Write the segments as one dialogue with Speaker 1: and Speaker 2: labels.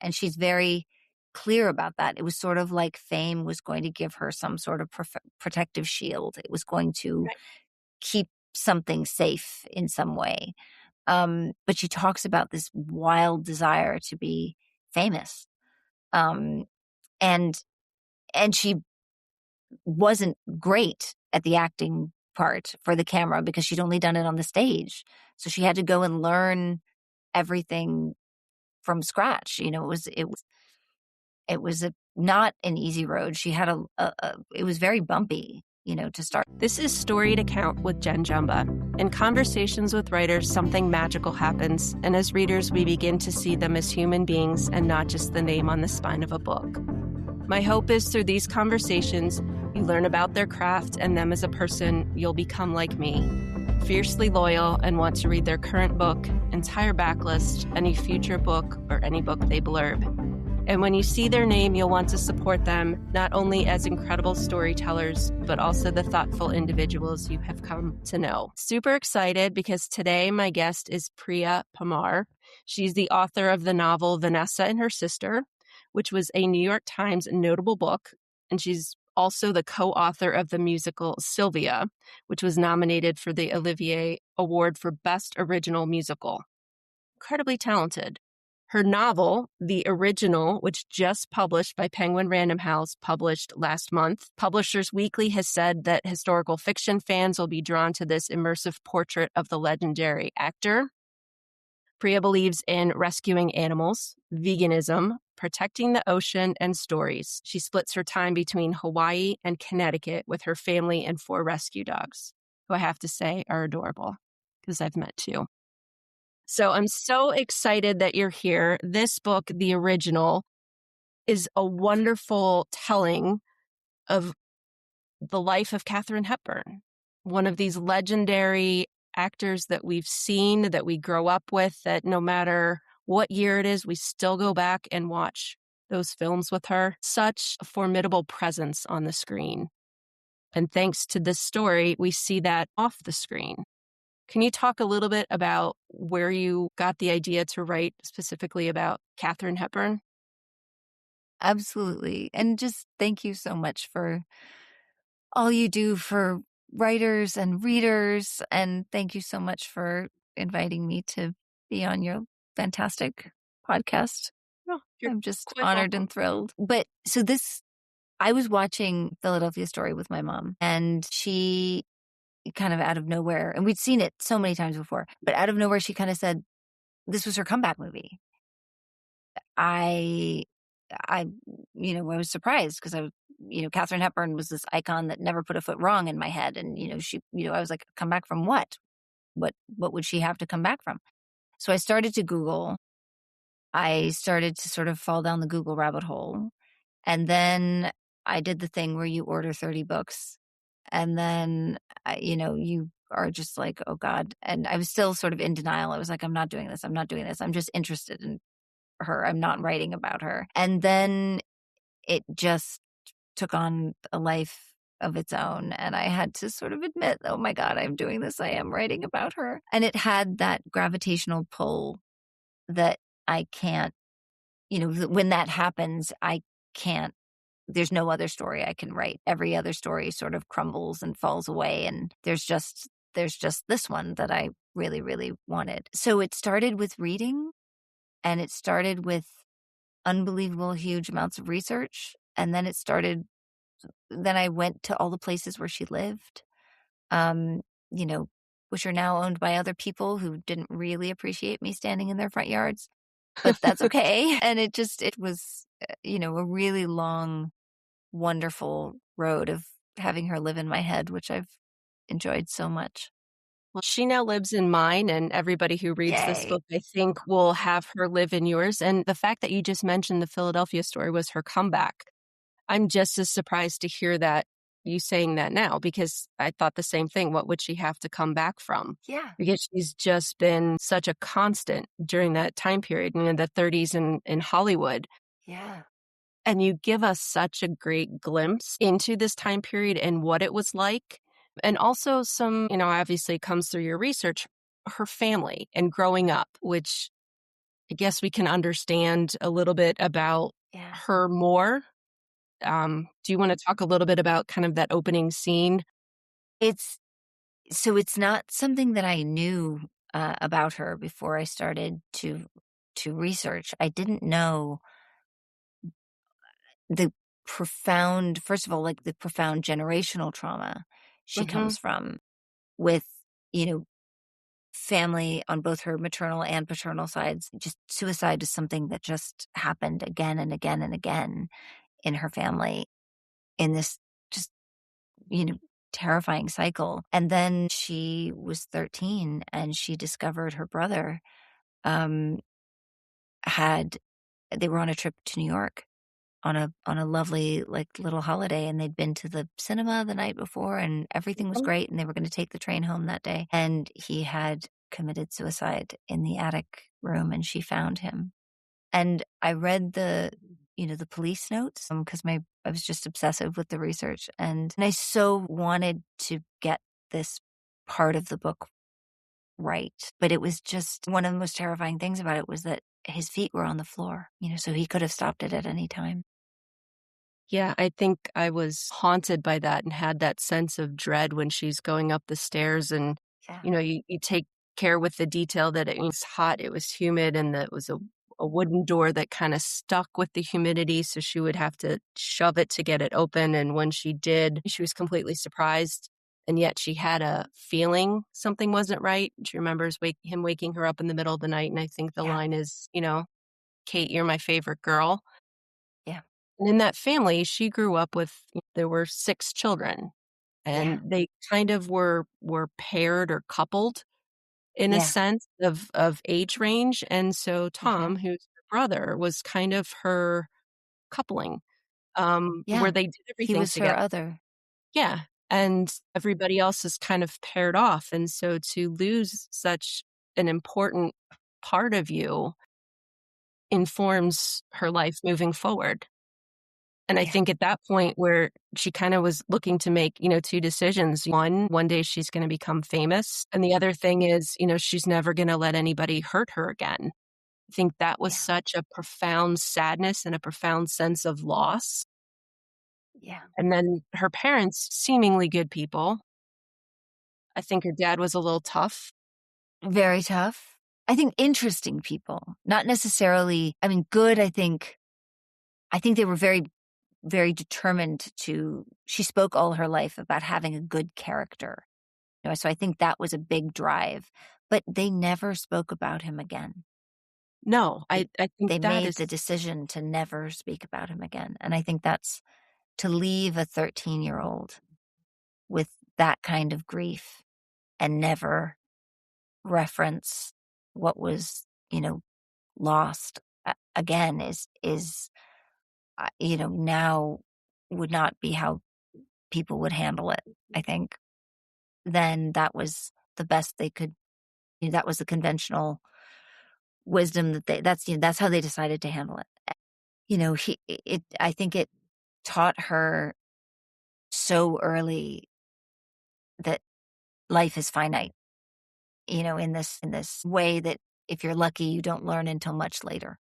Speaker 1: And she's very clear about that. It was sort of like fame was going to give her some sort of protective shield. It was going to
Speaker 2: Right.
Speaker 1: keep something safe in some way. But she talks about this wild desire to be famous. Um, and and she wasn't great at the acting part for the camera because she'd only done it on the stage. So she had to go and learn everything from scratch. It was not an easy road. She had it was very bumpy, to start.
Speaker 2: This is Story to Count with Jen Jumba. In conversations with writers, something magical happens, and as readers, we begin to see them as human beings and not just the name on the spine of a book. My hope is through these conversations, you learn about their craft and them as a person, you'll become like me, fiercely loyal and want to read their current book, entire backlist, any future book, or any book they blurb. And when you see their name, you'll want to support them, not only as incredible storytellers, but also the thoughtful individuals you have come to know. Super excited because today my guest is Priya Parmar. She's the author of the novel Vanessa and Her Sister, which was a New York Times notable book. And she's also the co-author of the musical Sylvia, which was nominated for the Olivier Award for Best Original Musical. Incredibly talented. Her novel, The Original, which just published by Penguin Random House, published last month. Publishers Weekly has said that historical fiction fans will be drawn to this immersive portrait of the legendary actor. Priya believes in rescuing animals, veganism, protecting the ocean, and stories. She splits her time between Hawaii and Connecticut with her family and 4 rescue dogs, who I have to say are adorable because I've met 2. So I'm so excited that you're here. This book, The Original, is a wonderful telling of the life of Katherine Hepburn, one of these legendary actors that we've seen, that we grow up with, that no matter what year it is, we still go back and watch those films with her. Such a formidable presence on the screen. And thanks to this story, we see that off the screen. Can you talk a little bit about where you got the idea to write specifically about Katherine Hepburn?
Speaker 1: Absolutely. And just thank you so much for all you do for writers and readers. And thank you so much for inviting me to be on your fantastic podcast.
Speaker 2: Oh, you're
Speaker 1: I'm just
Speaker 2: quite
Speaker 1: honored
Speaker 2: welcome.
Speaker 1: and thrilled. But so I was watching Philadelphia Story with my mom, and she kind of out of nowhere, and we'd seen it so many times before, but out of nowhere, she kind of said this was her comeback movie. I, I I was surprised because Katherine Hepburn was this icon that never put a foot wrong in my head. And, I was like, come back from what? What would she have to come back from? So I started to Google. I started to sort of fall down the Google rabbit hole. And then I did the thing where you order 30 books and then, you are just like, oh God. And I was still sort of in denial. I was like, I'm not doing this. I'm not doing this. I'm just interested in her. I'm not writing about her. And then it just took on a life of its own. And I had to sort of admit, oh my God, I'm doing this. I am writing about her. And it had that gravitational pull that I can't, when that happens, I can't, there's no other story I can write. Every other story sort of crumbles and falls away. And there's just this one that I really, really wanted. So it started with reading, and it started with unbelievable, huge amounts of research. And then I went to all the places where she lived, um, you know, which are now owned by other people who didn't really appreciate me standing in their front yards, but that's okay. And it was, a really long, wonderful road of having her live in my head, which I've enjoyed so much.
Speaker 2: Well, she now lives in mine, and everybody who reads this
Speaker 1: Yay.
Speaker 2: book, I think, will have her live in yours. And the fact that you just mentioned the Philadelphia Story was her comeback, I'm just as surprised to hear that you saying that now, because I thought the same thing. What would she have to come back from?
Speaker 1: Yeah.
Speaker 2: Because she's just been such a constant during that time period, the 30s in Hollywood.
Speaker 1: Yeah.
Speaker 2: And you give us such a great glimpse into this time period and what it was like. And also some, obviously comes through your research, her family and growing up, which I guess we can understand a little bit about
Speaker 1: Yeah.
Speaker 2: her more. Do you wanna talk a little bit about kind of that opening scene?
Speaker 1: It's so it's not something that I knew, about her before I started to research. I didn't know the profound first of all, like, the profound generational trauma she
Speaker 2: Mhm.
Speaker 1: comes from with, you know, family on both her maternal and paternal sides. Just suicide is something that just happened again and again and again in her family in this just, you know, terrifying cycle. And then she was 13 and she discovered her brother, um, had they were on a trip to New York on a lovely, like, little holiday, and they'd been to the cinema the night before, and everything was
Speaker 2: Mhm.
Speaker 1: great, and they were gonna take the train home that day, and he had committed suicide in the attic room, and she found him. And I read the police notes, because my I was just obsessive with the research, and I so wanted to get this part of the book right, but it was just one of the most terrifying things about it was that his feet were on the floor, so he could have stopped it at any time.
Speaker 2: Yeah, I think I was haunted by that and had that sense of dread when she's going up the stairs and,
Speaker 1: Yeah,
Speaker 2: you take care with the detail that it was hot, it was humid, and that it was a wooden door that kinda stuck with the humidity, so she would have to shove it to get it open, and when she did, she was completely surprised, and yet she had a feeling something wasn't right. She remembers him waking her up in the middle of the night, and I think the
Speaker 1: yeah,
Speaker 2: line is, "Kate, you're my favorite girl."
Speaker 1: yeah,
Speaker 2: And in that family, she grew up with there were 6 children,
Speaker 1: yeah,
Speaker 2: and they kind of were paired or coupled in a
Speaker 1: yeah,
Speaker 2: sense of age range, and so
Speaker 1: mhm,
Speaker 2: Tom, who's her brother, was kind of her coupling, where
Speaker 1: yeah.
Speaker 2: they did
Speaker 1: He
Speaker 2: everything
Speaker 1: was her
Speaker 2: together.
Speaker 1: other.
Speaker 2: Yeah, and everybody else is kind of paired off, and so to lose such an important part of you informs her life moving forward. And I
Speaker 1: Yeah,
Speaker 2: think at that point where she kinda was looking to make, 2 decisions. One day she's gonna become famous, and the other thing is, she's never gonna let anybody hurt her again. I think that was
Speaker 1: yeah,
Speaker 2: such a profound sadness and a profound sense of loss.
Speaker 1: yeah.
Speaker 2: And then her parents, seemingly good people. I think her dad was a little tough.
Speaker 1: Very tough. I think interesting people, not necessarily I mean, good, I think they were very, very determined to she spoke all her life about having a good character, so I think that was a big drive, but they never spoke about him again.
Speaker 2: No,
Speaker 1: They
Speaker 2: I think
Speaker 1: they
Speaker 2: that
Speaker 1: made
Speaker 2: is
Speaker 1: the decision to never speak about him again, and I think that's to leave a 13-year-old with that kind of grief and never reference what was, lost again is now would not be how people would handle it. I think then that was the best they could. That was the conventional wisdom that that's how they decided to handle it. I think it taught her so early that life is finite. In this way that if you're lucky, you don't learn until much later.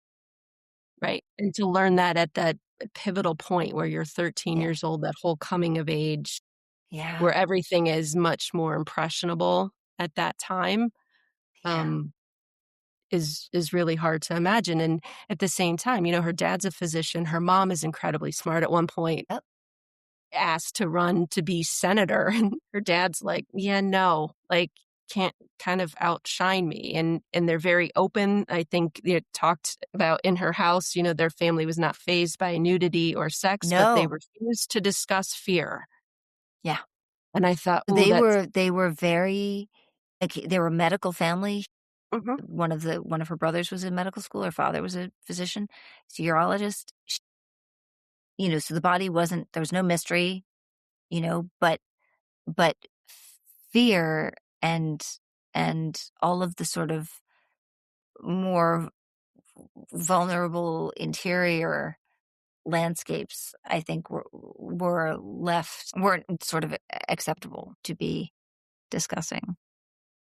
Speaker 2: right, and to learn that at that pivotal point where you're 13
Speaker 1: Yeah,
Speaker 2: years old, that whole coming of age
Speaker 1: yeah,
Speaker 2: where everything is much more impressionable at that time,
Speaker 1: yeah.
Speaker 2: um, is really hard to imagine, and at the same time, her dad's a physician, her mom is incredibly smart. At one point,
Speaker 1: Yep.
Speaker 2: asked to run to be senator, and her dad's like, "Yeah, no, like, can't kind of outshine me," and they're very open. I think they talked about in her house, their family was not fazed by nudity or sex, but they
Speaker 1: No.
Speaker 2: refused to discuss fear,
Speaker 1: Yeah.
Speaker 2: and I thought, "Ooh,
Speaker 1: They
Speaker 2: that's."
Speaker 1: were they were very like, they were a medical family.
Speaker 2: Mhm.
Speaker 1: One of her brothers was in medical school, her father was a physician, he's a urologist. So the body wasn't there was no mystery, but fear and all of the sort of more vulnerable interior landscapes, I think weren't sort of acceptable to be discussing.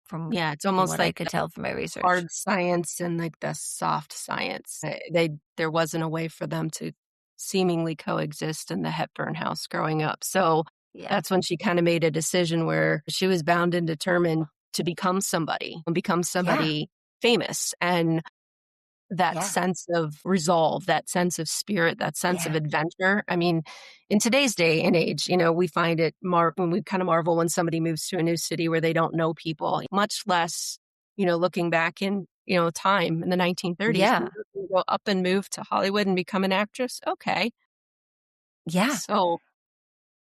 Speaker 1: from
Speaker 2: Yeah, it's almost
Speaker 1: what I
Speaker 2: like
Speaker 1: could tell from my research.
Speaker 2: hard science and like the soft science. There wasn't a way for them to seemingly coexist in the Hepburn house growing up. So
Speaker 1: Yeah.
Speaker 2: that's when she kind of made a decision where she was bound and determined to become somebody and become
Speaker 1: Yeah.
Speaker 2: somebody famous. And that
Speaker 1: Yeah.
Speaker 2: sense of resolve, that sense of spirit, that sense of
Speaker 1: Yeah.
Speaker 2: adventure. I mean, in today's day and age, we find it when we kind of marvel when somebody moves to a new city where they don't know people, much less, looking back in, time in the 1930s,
Speaker 1: Yeah.
Speaker 2: go up and move to Hollywood and become an actress. Okay.
Speaker 1: Yeah.
Speaker 2: So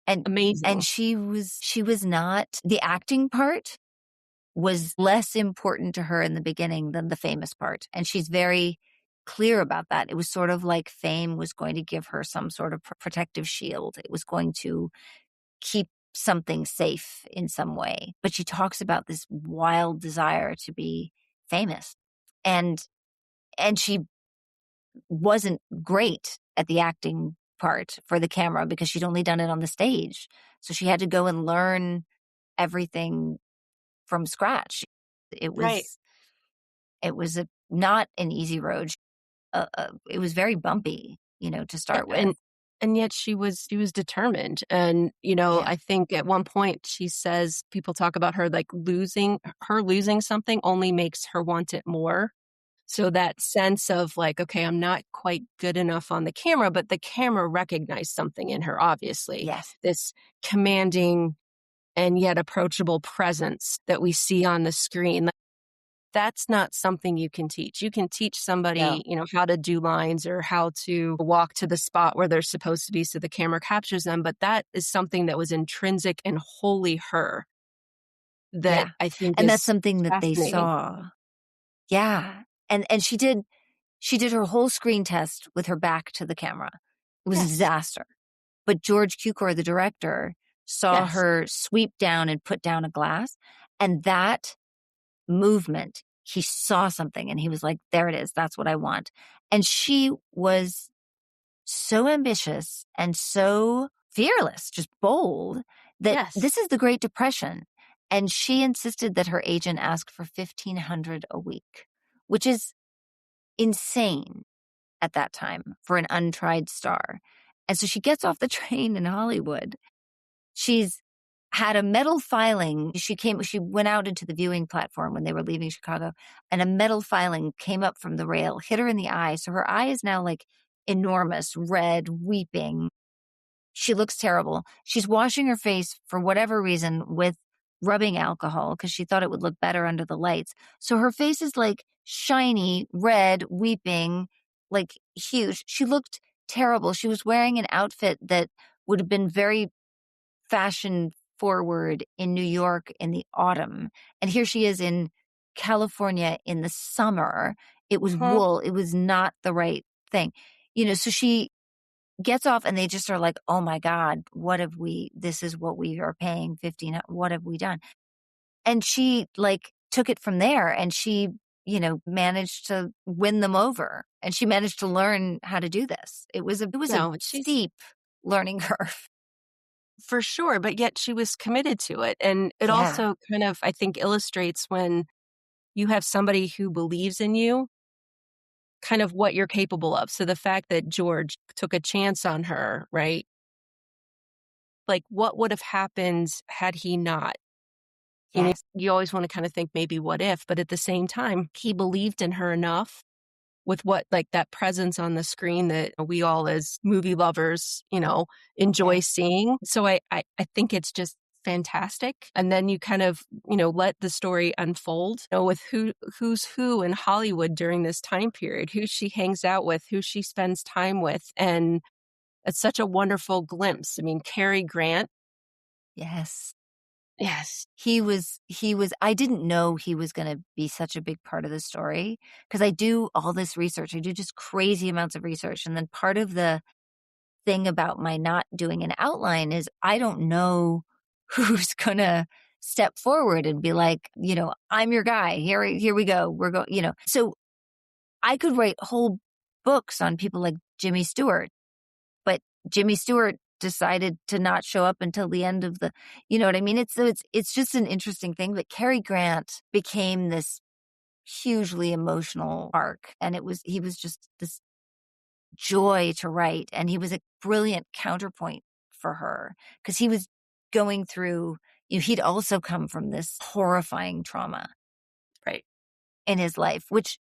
Speaker 1: And
Speaker 2: amazing.
Speaker 1: she was not the acting part was less important to her in the beginning than the famous part, and she's very clear about that. It was sort of like fame was going to give her some sort of protective shield. It was going to keep something safe in some way. But she talks about this wild desire to be famous. And she wasn't great at the acting part for the camera because she'd only done it on the stage. So she had to go and learn everything from scratch. It
Speaker 2: Right.
Speaker 1: was not an easy road. It was very bumpy, to start with.
Speaker 2: And yet she was determined. And,
Speaker 1: Yeah.
Speaker 2: I think at one point she says people talk about her like losing something only makes her want it more. So that sense of like, okay, I'm not quite good enough on the camera, but the camera recognized something in her, obviously.
Speaker 1: Yes.
Speaker 2: This commanding and yet approachable presence that we see on the screen. That's not something you can teach. You can teach somebody,
Speaker 1: No.
Speaker 2: how to do lines or how to walk to the spot where they're supposed to be so the camera captures them, but that is something that was intrinsic and wholly her that
Speaker 1: Yeah.
Speaker 2: I think
Speaker 1: And that's
Speaker 2: is
Speaker 1: something that they
Speaker 2: fascinating.
Speaker 1: saw. Yeah. And she did her whole screen test with her back to the camera. It was a
Speaker 2: Yes.
Speaker 1: disaster. But George Cukor, the director, saw
Speaker 2: Yes.
Speaker 1: her sweep down and put down a glass, and that movement, he saw something and he was like, "There it is. That's what I want." And she was so ambitious and so fearless, just bold, that
Speaker 2: Yes.
Speaker 1: this is the Great Depression. And she insisted that her agent ask for 1,500 a week, which is insane at that time for an untried star. And so she gets off the train in Hollywood. She's had a metal filing. She went out into the viewing platform when they were leaving Chicago, and a metal filing came up from the rail, hit her in the eye. So her eye is now like enormous, red, weeping. She looks terrible. She's washing her face for whatever reason with rubbing alcohol because she thought it would look better under the lights. So her face is like shiny, red, weeping, like huge. She looked terrible. She was wearing an outfit that would have been very fashion forward in New York in the autumn. And here she is in California in the summer. It was
Speaker 2: Mhm.
Speaker 1: wool. It was not the right thing. So she gets off and they just are like, "Oh my God, this is what we are paying 15, what have we done?" And she like took it from there and she, managed to win them over and she managed to learn how to do this. It was a
Speaker 2: No, she's
Speaker 1: steep learning curve.
Speaker 2: for sure, but yet she was committed to it. And it
Speaker 1: Yeah.
Speaker 2: also kind of, I think, illustrates when you have somebody who believes in you, kind of what you're capable of. So the fact that George took a chance on her, right? Like what would have happened had he not?
Speaker 1: Yes.
Speaker 2: You always want to kind of think maybe what if, but at the same time, he believed in her enough with what like that presence on the screen that we all as movie lovers, enjoy
Speaker 1: Yes.
Speaker 2: seeing. So I think it's just fantastic. And then you kind of, let the story unfold, with who's who in Hollywood during this time period, who she hangs out with, who she spends time with. And it's such a wonderful glimpse. I mean, Cary Grant.
Speaker 1: Yes.
Speaker 2: Yes.
Speaker 1: I didn't know he was going to be such a big part of the story because I do all this research. I do just crazy amounts of research. And then part of the thing about my not doing an outline is I don't know who's going to step forward and be like, "I'm your guy. Here we go. We're going." So I could write whole books on people like Jimmy Stewart, but Jimmy Stewart decided to not show up until the end of the you know what I mean? It's just an interesting thing, but Cary Grant became this hugely emotional arc, and he was just this joy to write, and he was a brilliant counterpoint for her because he was going through he'd also come from this horrifying trauma
Speaker 2: Right.
Speaker 1: in his life, which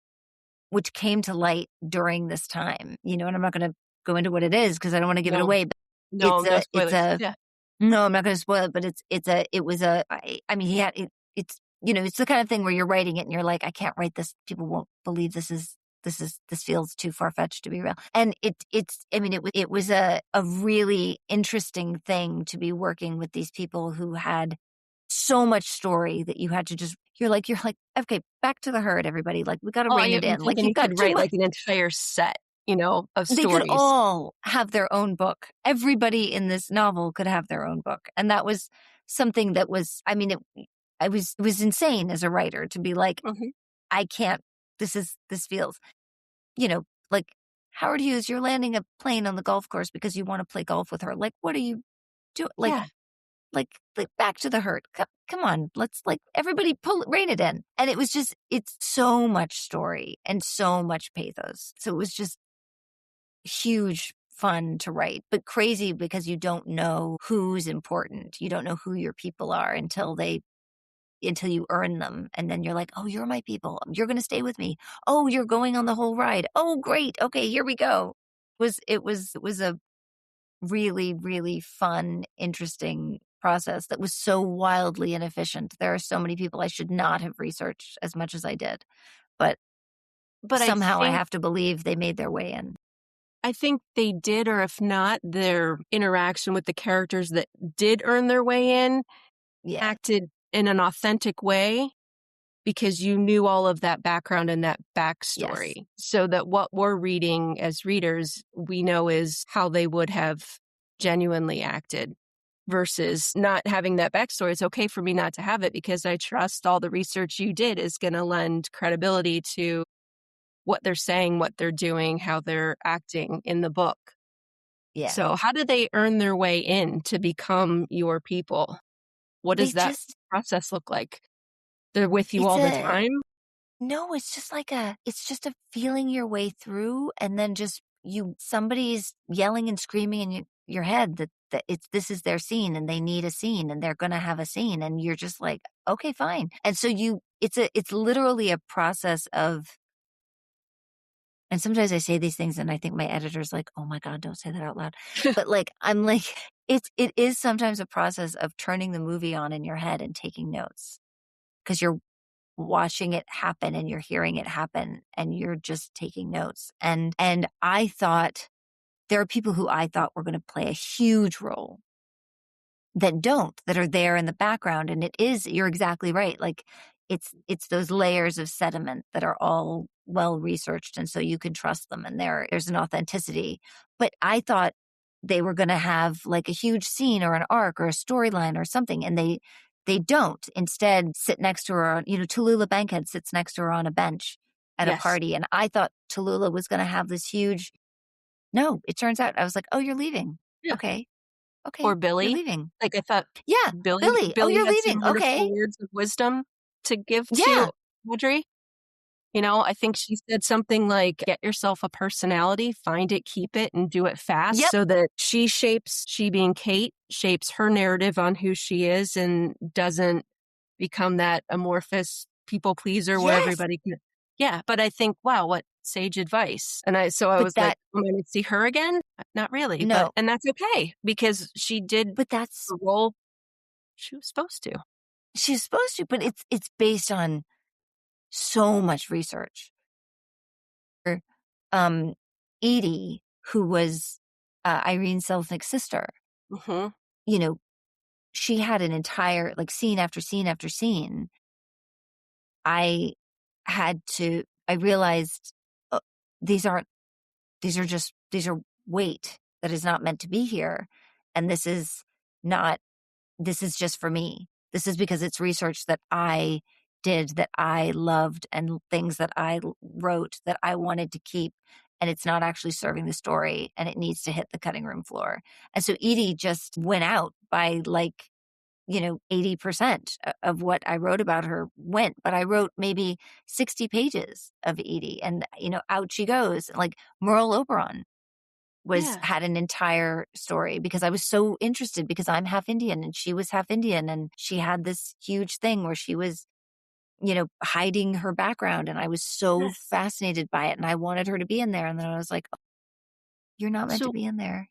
Speaker 1: came to light during this time, and I'm not gonna go into what it is because I don't wanna give it
Speaker 2: No,
Speaker 1: away, but
Speaker 2: no, no
Speaker 1: it's
Speaker 2: spoilers.
Speaker 1: a
Speaker 2: Yeah.
Speaker 1: no, I'm not gonna spoil it, but it was a I mean, he had it's the kind of thing where you're writing it and you're like, "I can't write this. People won't believe this feels too far-fetched to be real." And I mean, it was a really interesting thing to be working with these people who had so much story that you had to just you're like, "Okay, back to the herd, everybody. Like, we gotta
Speaker 2: Oh,
Speaker 1: rein it
Speaker 2: I'm
Speaker 1: in. Like,
Speaker 2: thinking
Speaker 1: you've
Speaker 2: you
Speaker 1: got
Speaker 2: could
Speaker 1: too
Speaker 2: write,
Speaker 1: much."
Speaker 2: like, an entire set, of
Speaker 1: They could
Speaker 2: stories.
Speaker 1: all have their own book. Everybody in this novel could have their own book, and that was something that was I mean, it was insane as a writer to be like,
Speaker 2: Mhm.
Speaker 1: "I can't this feels" like, Howard Hughes, you're landing a plane on the golf course because you wanna play golf with her. Like, what are you doing?
Speaker 2: Yeah,
Speaker 1: Like, back to the herd. Come on, let's, everybody rein it in. And it was just it's so much story and so much pathos. So it was just huge fun to write, but crazy because you don't know who's important. You don't know who your people are until you earn them. And then you're like, "Oh, you're my people. You're gonna stay with me. Oh, you're going on the whole ride. Oh, great. Okay, here we go." It was a really, really fun, interesting process that was so wildly inefficient. There are so many people I should not have researched as much as I did, but
Speaker 2: but
Speaker 1: somehow I have to believe they made their way in.
Speaker 2: I think they did, or if not, their interaction with the characters that did earn their way in
Speaker 1: Yeah.
Speaker 2: acted in an authentic way because you knew all of that background and that
Speaker 1: Yes.
Speaker 2: backstory. So that what we're reading as readers, we know is how they would have genuinely acted versus not having that backstory. It's okay for me not to have it because I trust all the research you did is going to lend credibility to what they're saying, what they're doing, how they're acting in the book.
Speaker 1: Yeah.
Speaker 2: So, how do they earn their way in to become your people? What
Speaker 1: They
Speaker 2: does that
Speaker 1: just
Speaker 2: process look like? They're with you
Speaker 1: it's
Speaker 2: all the
Speaker 1: a
Speaker 2: time?
Speaker 1: no, it's just a feeling your way through and then just somebody's yelling and screaming in your head that this is their scene and they need a scene and they're gonna have a scene and you're just like, "Okay, fine." And so it's literally a process of and sometimes I say these things and I think my editor's like, "Oh my god, don't say that out loud." But, I'm like, it is sometimes a process of turning the movie on in your head and taking notes because 'cause you're watching it happen and you're hearing it happen and you're just taking notes. And I thought there are people who I thought were gonna play a huge role that don't, that are there in the background, and you're exactly right, it's those layers of sediment that are all well researched, and so you can trust them, and there's an authenticity, but I thought they were gonna have, a huge scene or an arc or a storyline or something, and they don't. Instead, sit next to her Tallulah Bankhead sits next to her on a bench at a
Speaker 2: Yes.
Speaker 1: party, and I thought Tallulah was gonna have this huge no, it turns out I was like, "Oh, you're leaving.
Speaker 2: Yeah.
Speaker 1: Okay,
Speaker 2: Or
Speaker 1: okay, you're
Speaker 2: Billy.
Speaker 1: leaving."
Speaker 2: Like, I thought
Speaker 1: Yeah,
Speaker 2: Billy
Speaker 1: Billy. "Oh,
Speaker 2: Billy
Speaker 1: you're
Speaker 2: had some
Speaker 1: leaving.
Speaker 2: wonderful
Speaker 1: Okay."
Speaker 2: words of wisdom to give
Speaker 1: Yeah.
Speaker 2: to Audrey. I think she said something like, "Get yourself a personality, find it, keep it, and do it fast,"
Speaker 1: Yep,
Speaker 2: so that she being Kate, shapes her narrative on who she is and doesn't become that amorphous people pleaser where
Speaker 1: yes,
Speaker 2: everybody can. Yeah, but I think, wow, what sage advice. And I
Speaker 1: but
Speaker 2: was like, "Am I gonna see her again?" Not really,
Speaker 1: no,
Speaker 2: and that's okay because she did
Speaker 1: but that's
Speaker 2: the role she was supposed to.
Speaker 1: she's supposed to, but it's based on so much research. Er, Um, Edie, who was, Irene Selznick's sister,
Speaker 2: Mhm.
Speaker 1: you know, she had an entire, scene after scene after scene. I I realized, these aren't these are weight that is not meant to be here, and not this is just for me. This is because it's research that I did, that I loved, and things that I wrote that I wanted to keep. and it's not actually serving the story and it needs to hit the cutting room floor. And so Edie just went out by like, 80% of what I wrote about her went, but I wrote maybe 60 pages of Edie and, out she goes. Like Merle Oberon
Speaker 2: Yeah.
Speaker 1: had an entire story because I was so interested because I'm half Indian and she was half Indian and she had this huge thing where she was, hiding her background and I was so
Speaker 2: Yes.
Speaker 1: fascinated by it and I wanted her to be in there. And then I was like, "Oh, you're not meant to
Speaker 2: So
Speaker 1: be in there.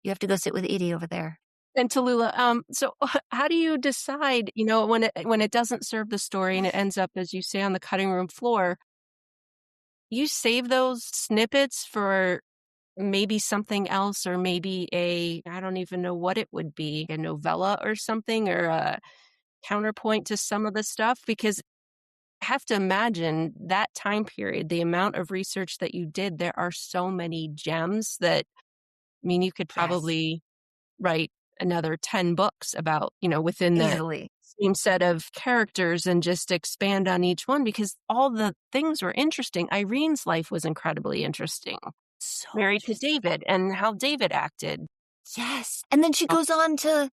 Speaker 1: You have to go sit with Edie over there."
Speaker 2: and Tallulah, so how do you decide, when it doesn't serve the story and it ends up, as you say, on the cutting room floor, you save those snippets for maybe something else or maybe I don't even know what it would be, a novella or something or a counterpoint to some of the stuff? Because I have to imagine that time period, the amount of research that you did, there are so many gems that, I mean, you could
Speaker 1: Yes,
Speaker 2: probably write another 10 books about, within the
Speaker 1: easily.
Speaker 2: same set of characters and just expand on each one because all the things were interesting. Irene's life was incredibly interesting.
Speaker 1: So
Speaker 2: Married to
Speaker 1: interesting.
Speaker 2: David and how David acted.
Speaker 1: Yes. And then she
Speaker 2: Oh,
Speaker 1: goes on to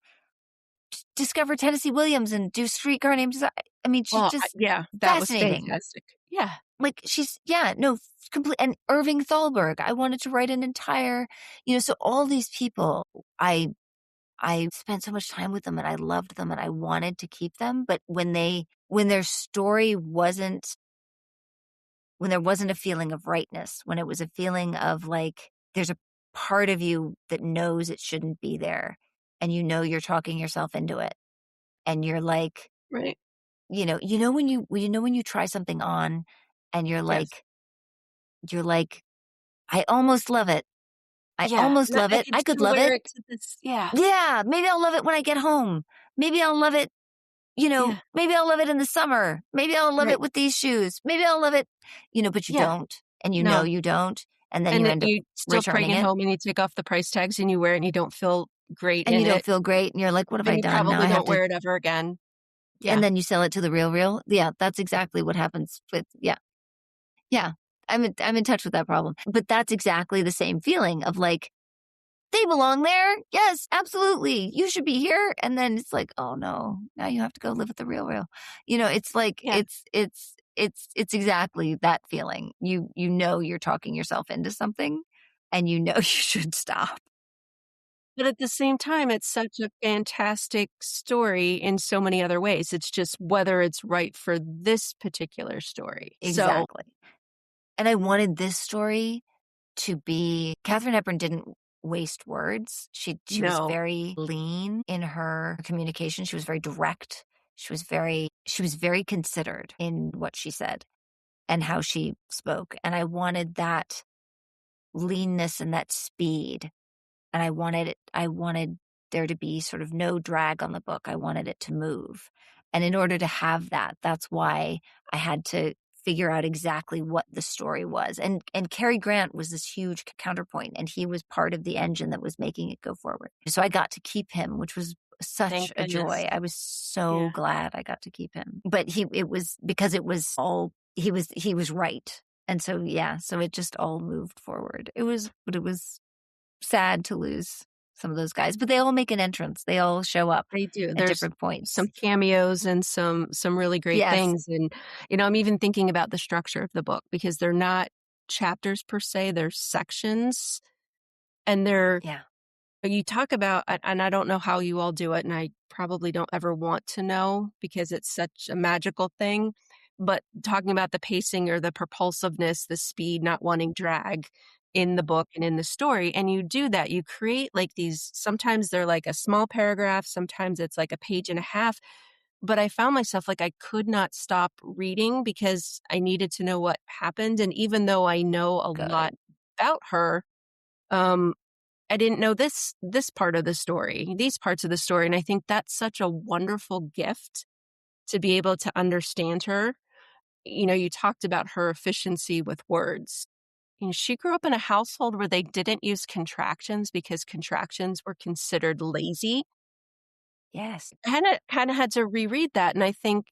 Speaker 1: discover Tennessee Williams and do Streetcar Named Desire. I mean, she's just
Speaker 2: yeah, that was
Speaker 1: fascinating.
Speaker 2: fantastic. Yeah,
Speaker 1: Like yeah, no, complete. And Irving Thalberg, I wanted to write an entire, so all these people, I spent so much time with them and I loved them and I wanted to keep them. But when their story wasn't, when there wasn't a feeling of rightness, when it was a feeling of like, there's a part of you that knows it shouldn't be there and you're talking yourself into it and you're like,
Speaker 2: right.
Speaker 1: when you try something on and
Speaker 2: Yes.
Speaker 1: you're like, I almost love it. I
Speaker 2: Yeah,
Speaker 1: almost
Speaker 2: and
Speaker 1: love
Speaker 2: I
Speaker 1: it.
Speaker 2: could
Speaker 1: I
Speaker 2: just
Speaker 1: could love
Speaker 2: wear
Speaker 1: it.
Speaker 2: it to this. Yeah,
Speaker 1: Yeah, maybe I'll love it when I get home. Maybe I'll love it,
Speaker 2: yeah,
Speaker 1: maybe I'll love it in the summer. Maybe I'll love it
Speaker 2: right.
Speaker 1: with these shoes. Maybe I'll love it, but you
Speaker 2: Yeah,
Speaker 1: don't. And
Speaker 2: no,
Speaker 1: you don't. And then
Speaker 2: and
Speaker 1: you
Speaker 2: that
Speaker 1: end up
Speaker 2: you still bring
Speaker 1: returning
Speaker 2: it
Speaker 1: it
Speaker 2: home and you take off the price tags and you wear it and you don't feel great
Speaker 1: and you
Speaker 2: in
Speaker 1: don't
Speaker 2: it,
Speaker 1: feel great. And you're like, what have
Speaker 2: and
Speaker 1: I
Speaker 2: you
Speaker 1: done? Now
Speaker 2: probably
Speaker 1: I have
Speaker 2: don't
Speaker 1: to,
Speaker 2: wear it ever again.
Speaker 1: and
Speaker 2: Yeah,
Speaker 1: then you sell it to the real. Yeah, that's exactly what happens with, yeah. Yeah. I'm in touch with that problem. But that's exactly the same feeling of like, they belong there. Yes, absolutely. You should be here. And then it's like, oh no, now you have to go live with the real. It's like
Speaker 2: yeah.
Speaker 1: it's exactly that feeling. You're talking yourself into something and you should stop.
Speaker 2: But at the same time, it's such a fantastic story in so many other ways. It's just whether it's right for this particular story. So,
Speaker 1: Exactly. And I wanted this story to be Katherine Hepburn didn't waste words. She was
Speaker 2: no,
Speaker 1: very lean in her communication. She was very direct. She was very considered in what she said and how she spoke. And I wanted that leanness and that speed. And I wanted there to be sort of no drag on the book. I wanted it to move. And in order to have that, that's why I had to figure out exactly what the story was. And Cary Grant was this huge counterpoint and he was part of the engine that was making it go forward. So I got to keep him, which was such
Speaker 2: thank
Speaker 1: a
Speaker 2: goodness.
Speaker 1: joy. I was so
Speaker 2: Yeah,
Speaker 1: glad I got to keep him. But it was because it was all he was right. And so yeah, so it just all moved forward. But it was sad to lose some of those guys, but they all make an entrance. They all show up
Speaker 2: they do.
Speaker 1: at
Speaker 2: There's
Speaker 1: different points.
Speaker 2: some cameos and some really great
Speaker 1: Yes.
Speaker 2: things. And, I'm even thinking about the structure of the book because they're not chapters per se, they're sections. And
Speaker 1: Yeah.
Speaker 2: you talk about, and I don't know how you all do it, and I probably don't ever want to know because it's such a magical thing. But talking about the pacing or the propulsiveness, the speed, not wanting drag in the book and in the story. And you do that. You create like these, sometimes they're like a small paragraph, sometimes it's like a page and a half. But I found myself like I could not stop reading because I needed to know what happened. And even though I know a lot
Speaker 1: Good.
Speaker 2: about her, um, I didn't know this part of the story, these parts of the story, and I think that's such a wonderful gift to be able to understand her. You talked about her efficiency with words. She grew up in a household where they didn't use contractions because contractions were considered lazy.
Speaker 1: Yes.
Speaker 2: Kinda had to reread that, and I think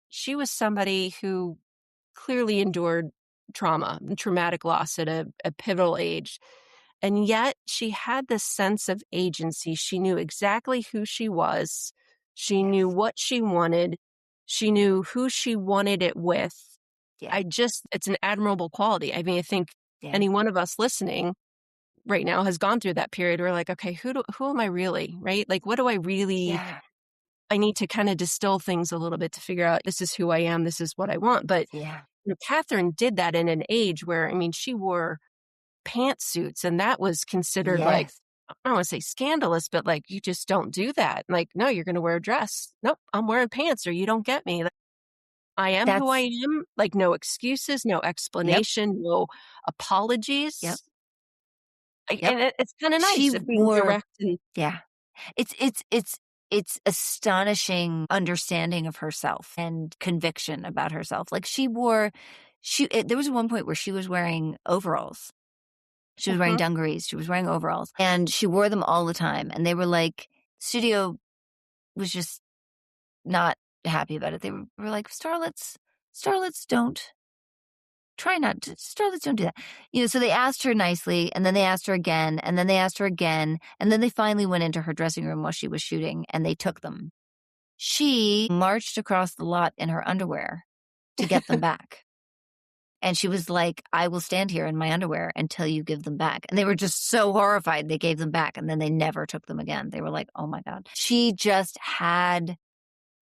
Speaker 2: she was somebody who clearly endured trauma and traumatic loss at a pivotal age. And yet she had this sense of agency. She knew exactly who she was. She knew
Speaker 1: Yes.
Speaker 2: what she wanted. She knew who she wanted it with.
Speaker 1: Yeah.
Speaker 2: It's an admirable quality. I mean, I think
Speaker 1: Yeah.
Speaker 2: any one of us listening right now has gone through that period. We're like, okay, who am I really? Right? Like, what do I really,
Speaker 1: Yeah.
Speaker 2: I need to kind of distill things a little bit to figure out this is who I am. This is what I want. But
Speaker 1: Yeah.
Speaker 2: Catherine did that in an age where, I mean, she wore pantsuits, and that was considered like,
Speaker 1: Yes.
Speaker 2: I don't want to say scandalous, but like, you just don't do that. Like, no, you're going to wear a dress. Nope, I'm wearing pants or you don't get me. Like, I am who I
Speaker 1: That's
Speaker 2: am. Like, no excuses, no
Speaker 1: Yep.
Speaker 2: explanation, no
Speaker 1: Yep.
Speaker 2: apologies.
Speaker 1: Yep.
Speaker 2: And it's kind of
Speaker 1: She
Speaker 2: nice of being
Speaker 1: wore
Speaker 2: direct and
Speaker 1: Yeah. It's astonishing understanding of herself and conviction about herself. Like, there was one point where she was wearing overalls. She was wearing
Speaker 2: mhm,
Speaker 1: dungarees, she was wearing overalls, and she wore them all the time, and they were like studio was just not happy about it. They were like, "Starlets don't try not to starlets don't do that." So they asked her nicely, and then they asked her again, and then they asked her again, and then they finally went into her dressing room while she was shooting, and they took them. She marched across the lot in her underwear to get them back. And she was like, "I will stand here in my underwear until you give them back." And they were just so horrified they gave them back, and then they never took them again. They were like, "Oh my God." She just had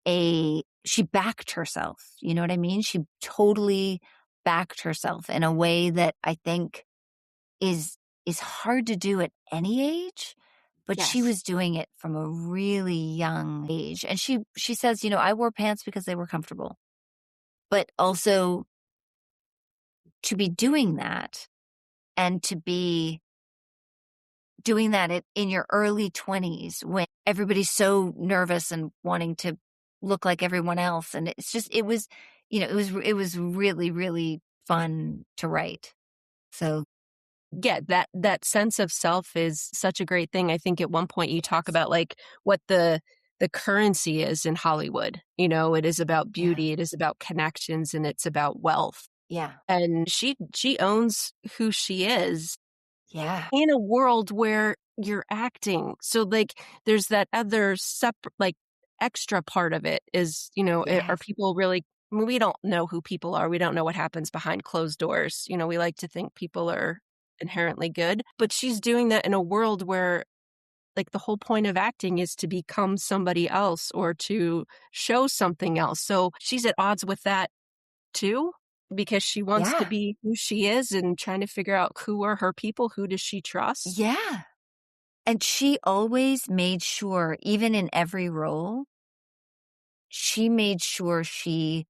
Speaker 1: she backed herself. You know what I mean? She totally backed herself in a way that I think is is hard to do at any age, but she
Speaker 2: yes,
Speaker 1: was doing it from a really young age. And she says, "I wore pants because they were comfortable." But also to be doing that and to be doing that in your early 20s when everybody's so nervous and wanting to look like everyone else, and it was really, really fun to write. So
Speaker 2: yeah, that sense of self is such a great thing. I think at one point you talk
Speaker 1: yes.
Speaker 2: about like what the currency is in Hollywood. It is about
Speaker 1: Yeah.
Speaker 2: beauty, it is about connections, and it's about wealth.
Speaker 1: Yeah.
Speaker 2: And she owns who she is
Speaker 1: Yeah.
Speaker 2: in a world where you're acting. So, like, there's that other separate, like, extra part of it is, are
Speaker 1: Yes.
Speaker 2: people really, I mean, we don't know who people are. We don't know what happens behind closed doors. We like to think people are inherently good, but she's doing that in a world where, like, the whole point of acting is to become somebody else or to show something else. So she's at odds with that too, because she wants to
Speaker 1: Yeah.
Speaker 2: be who she is and trying to figure out who are her people, who does she trust?
Speaker 1: Yeah. And she always made sure, even in every role, she made sure she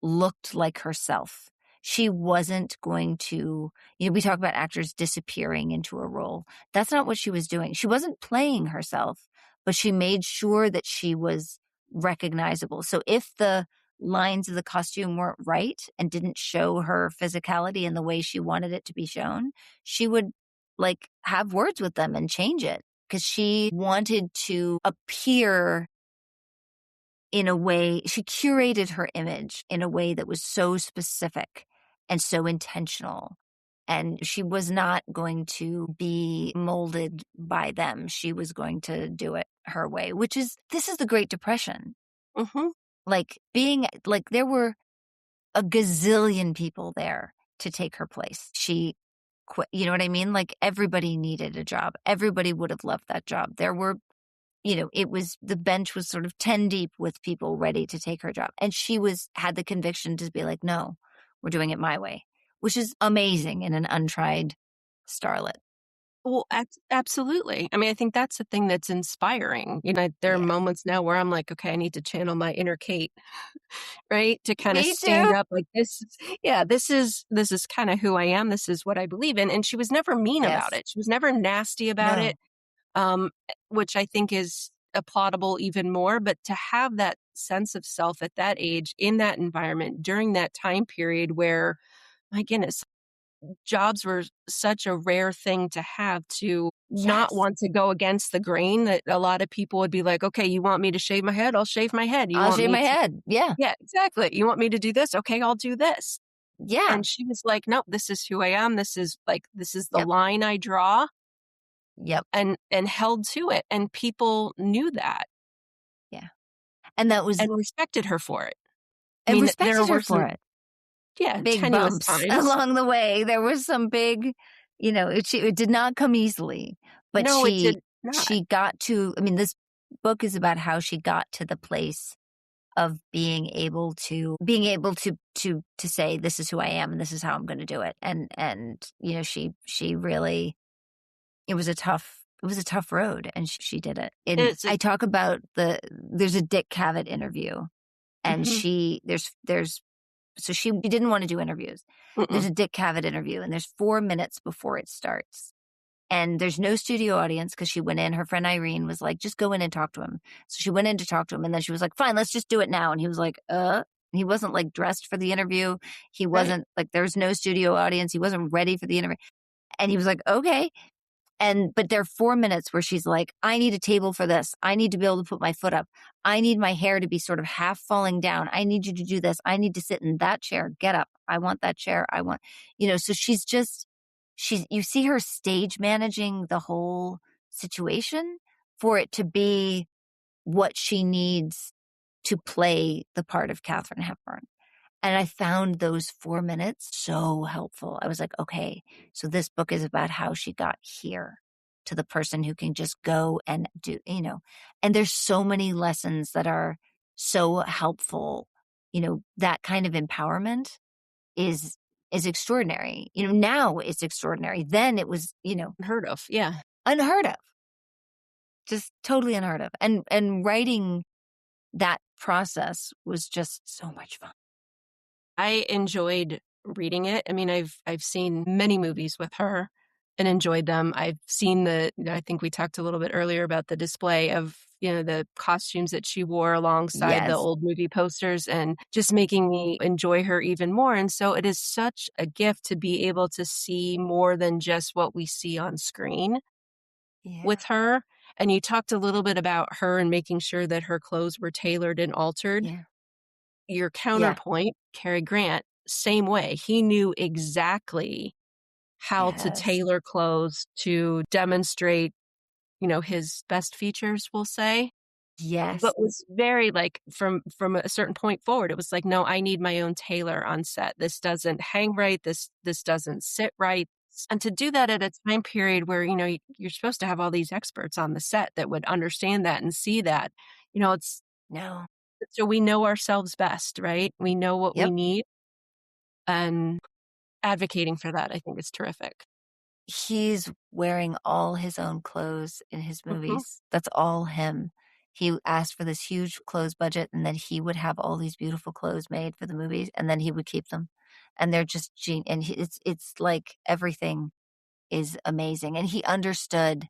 Speaker 1: looked like herself. She wasn't going to, we talk about actors disappearing into a role. That's not what she was doing. She wasn't playing herself, but she made sure that she was recognizable. So if the lines of the costume weren't right and didn't show her physicality in the way she wanted it to be shown, she would like have words with them and change it because she wanted to appear in a way. She curated her image in a way that was so specific and so intentional. And she was not going to be molded by them. She was going to do it her way, this is the Great Depression.
Speaker 2: Mhm.
Speaker 1: Like there were a gazillion people there to take her place. She quit. You know what I mean? Like everybody needed a job. Everybody would have loved that job. The bench was sort of 10 deep with people ready to take her job. And she had the conviction to be like, "No, we're doing it my way," which is amazing in an untried starlet.
Speaker 2: Well, absolutely. I mean, I think that's the thing that's inspiring. There are
Speaker 1: Yeah.
Speaker 2: moments now where I'm like, okay, I need to channel my inner Kate, right? To kind of
Speaker 1: Me
Speaker 2: stand
Speaker 1: too.
Speaker 2: up like yeah, this is kind of who I am. This is what I believe in. And she was never mean about
Speaker 1: Yes.
Speaker 2: it. She was never nasty about it.
Speaker 1: No.
Speaker 2: Which I think is applaudable even more. But to have that sense of self at that age, in that environment, during that time period where, my goodness, jobs were such a rare thing to have, to not
Speaker 1: Yes.
Speaker 2: want to go against the grain, that a lot of people would be like, okay, you want me to shave my head? I'll shave my head. You
Speaker 1: I'll
Speaker 2: want
Speaker 1: shave
Speaker 2: me
Speaker 1: my
Speaker 2: to,
Speaker 1: head. Yeah.
Speaker 2: yeah, exactly. You want me to do this? Okay, I'll do this.
Speaker 1: Yeah.
Speaker 2: And she was like, "Nope, this is who I am. This is the
Speaker 1: Yep.
Speaker 2: line I draw,"
Speaker 1: Yep.
Speaker 2: and held to it, and people knew that
Speaker 1: Yeah. And that was
Speaker 2: and respected her for it. I
Speaker 1: and
Speaker 2: mean, there
Speaker 1: respected her
Speaker 2: were
Speaker 1: for
Speaker 2: some,
Speaker 1: it.
Speaker 2: yeah,
Speaker 1: Big
Speaker 2: tenuous
Speaker 1: bumps
Speaker 2: times.
Speaker 1: along the way. There was some big, it did not come easily, but
Speaker 2: No, it
Speaker 1: she
Speaker 2: did not.
Speaker 1: she got to I mean, this book is about how she got to the place of being able to say, "This is who I am, and this is how I'm gonna do it." And she really it was a tough road, and she did it. And
Speaker 2: It's a
Speaker 1: I talk about there's a Dick Cavett interview, and
Speaker 2: mhm,
Speaker 1: she there's so she didn't wanna do interviews. There's
Speaker 2: mm-mm,
Speaker 1: a Dick Cavett interview, and there's 4 minutes before it starts. And there's no studio audience because she went in. Her friend Irene was like, "Just go in and talk to him." So she went in to talk to him, and then she was like, "Fine, let's just do it now." And he was like, "." He wasn't, like, dressed for the interview. He
Speaker 2: right.
Speaker 1: wasn't like, there was no studio audience. He wasn't ready for the interview. And he was like, "Okay." But there are 4 minutes where she's like, "I need a table for this. I need to be able to put my foot up. I need my hair to be sort of half falling down. I need you to do this. I need to sit in that chair. Get up. I want that chair. I want," so you see her stage managing the whole situation for it to be what she needs to play the part of Katherine Hepburn. And I found those 4 minutes so helpful. I was like, "Okay, so this book is about how she got here to the person who can just go and do." And there's so many lessons that are so helpful. That kind of empowerment is is extraordinary. Now it's extraordinary. Then it was,
Speaker 2: Unheard of, yeah.
Speaker 1: unheard of. Just totally unheard of. And writing that process was just so much fun.
Speaker 2: I enjoyed reading it. I mean, I've seen many movies with her and enjoyed them. I've seen I think we talked a little bit earlier about the display of, the costumes that she wore alongside the
Speaker 1: Yes.
Speaker 2: old movie posters, and just making me enjoy her even more. And so it is such a gift to be able to see more than just what we see on screen
Speaker 1: Yeah.
Speaker 2: with her. And you talked a little bit about her and making sure that her clothes were tailored and altered.
Speaker 1: Yeah.
Speaker 2: Your
Speaker 1: Yeah.
Speaker 2: counterpoint, Cary Grant, same way. He knew exactly how to
Speaker 1: Yes.
Speaker 2: tailor clothes to demonstrate, his best features, we'll say,
Speaker 1: Yes.
Speaker 2: but was very, like, from a certain point forward, it was like, "No, I need my own tailor on set. This doesn't hang right. This doesn't sit right." And to do that at a time period where, you're supposed to have all these experts on the set that would understand that and see that, it's
Speaker 1: No.
Speaker 2: so we know ourselves best, right? We know what we
Speaker 1: Yep.
Speaker 2: need, and advocating for that, I think, is terrific.
Speaker 1: He's wearing all his own clothes in his
Speaker 2: Mhm.
Speaker 1: movies. That's all him. He asked for this huge clothes budget, and then he would have all these beautiful clothes made for the movies, and then he would keep them. And they're just and it's like everything is amazing. And he understood,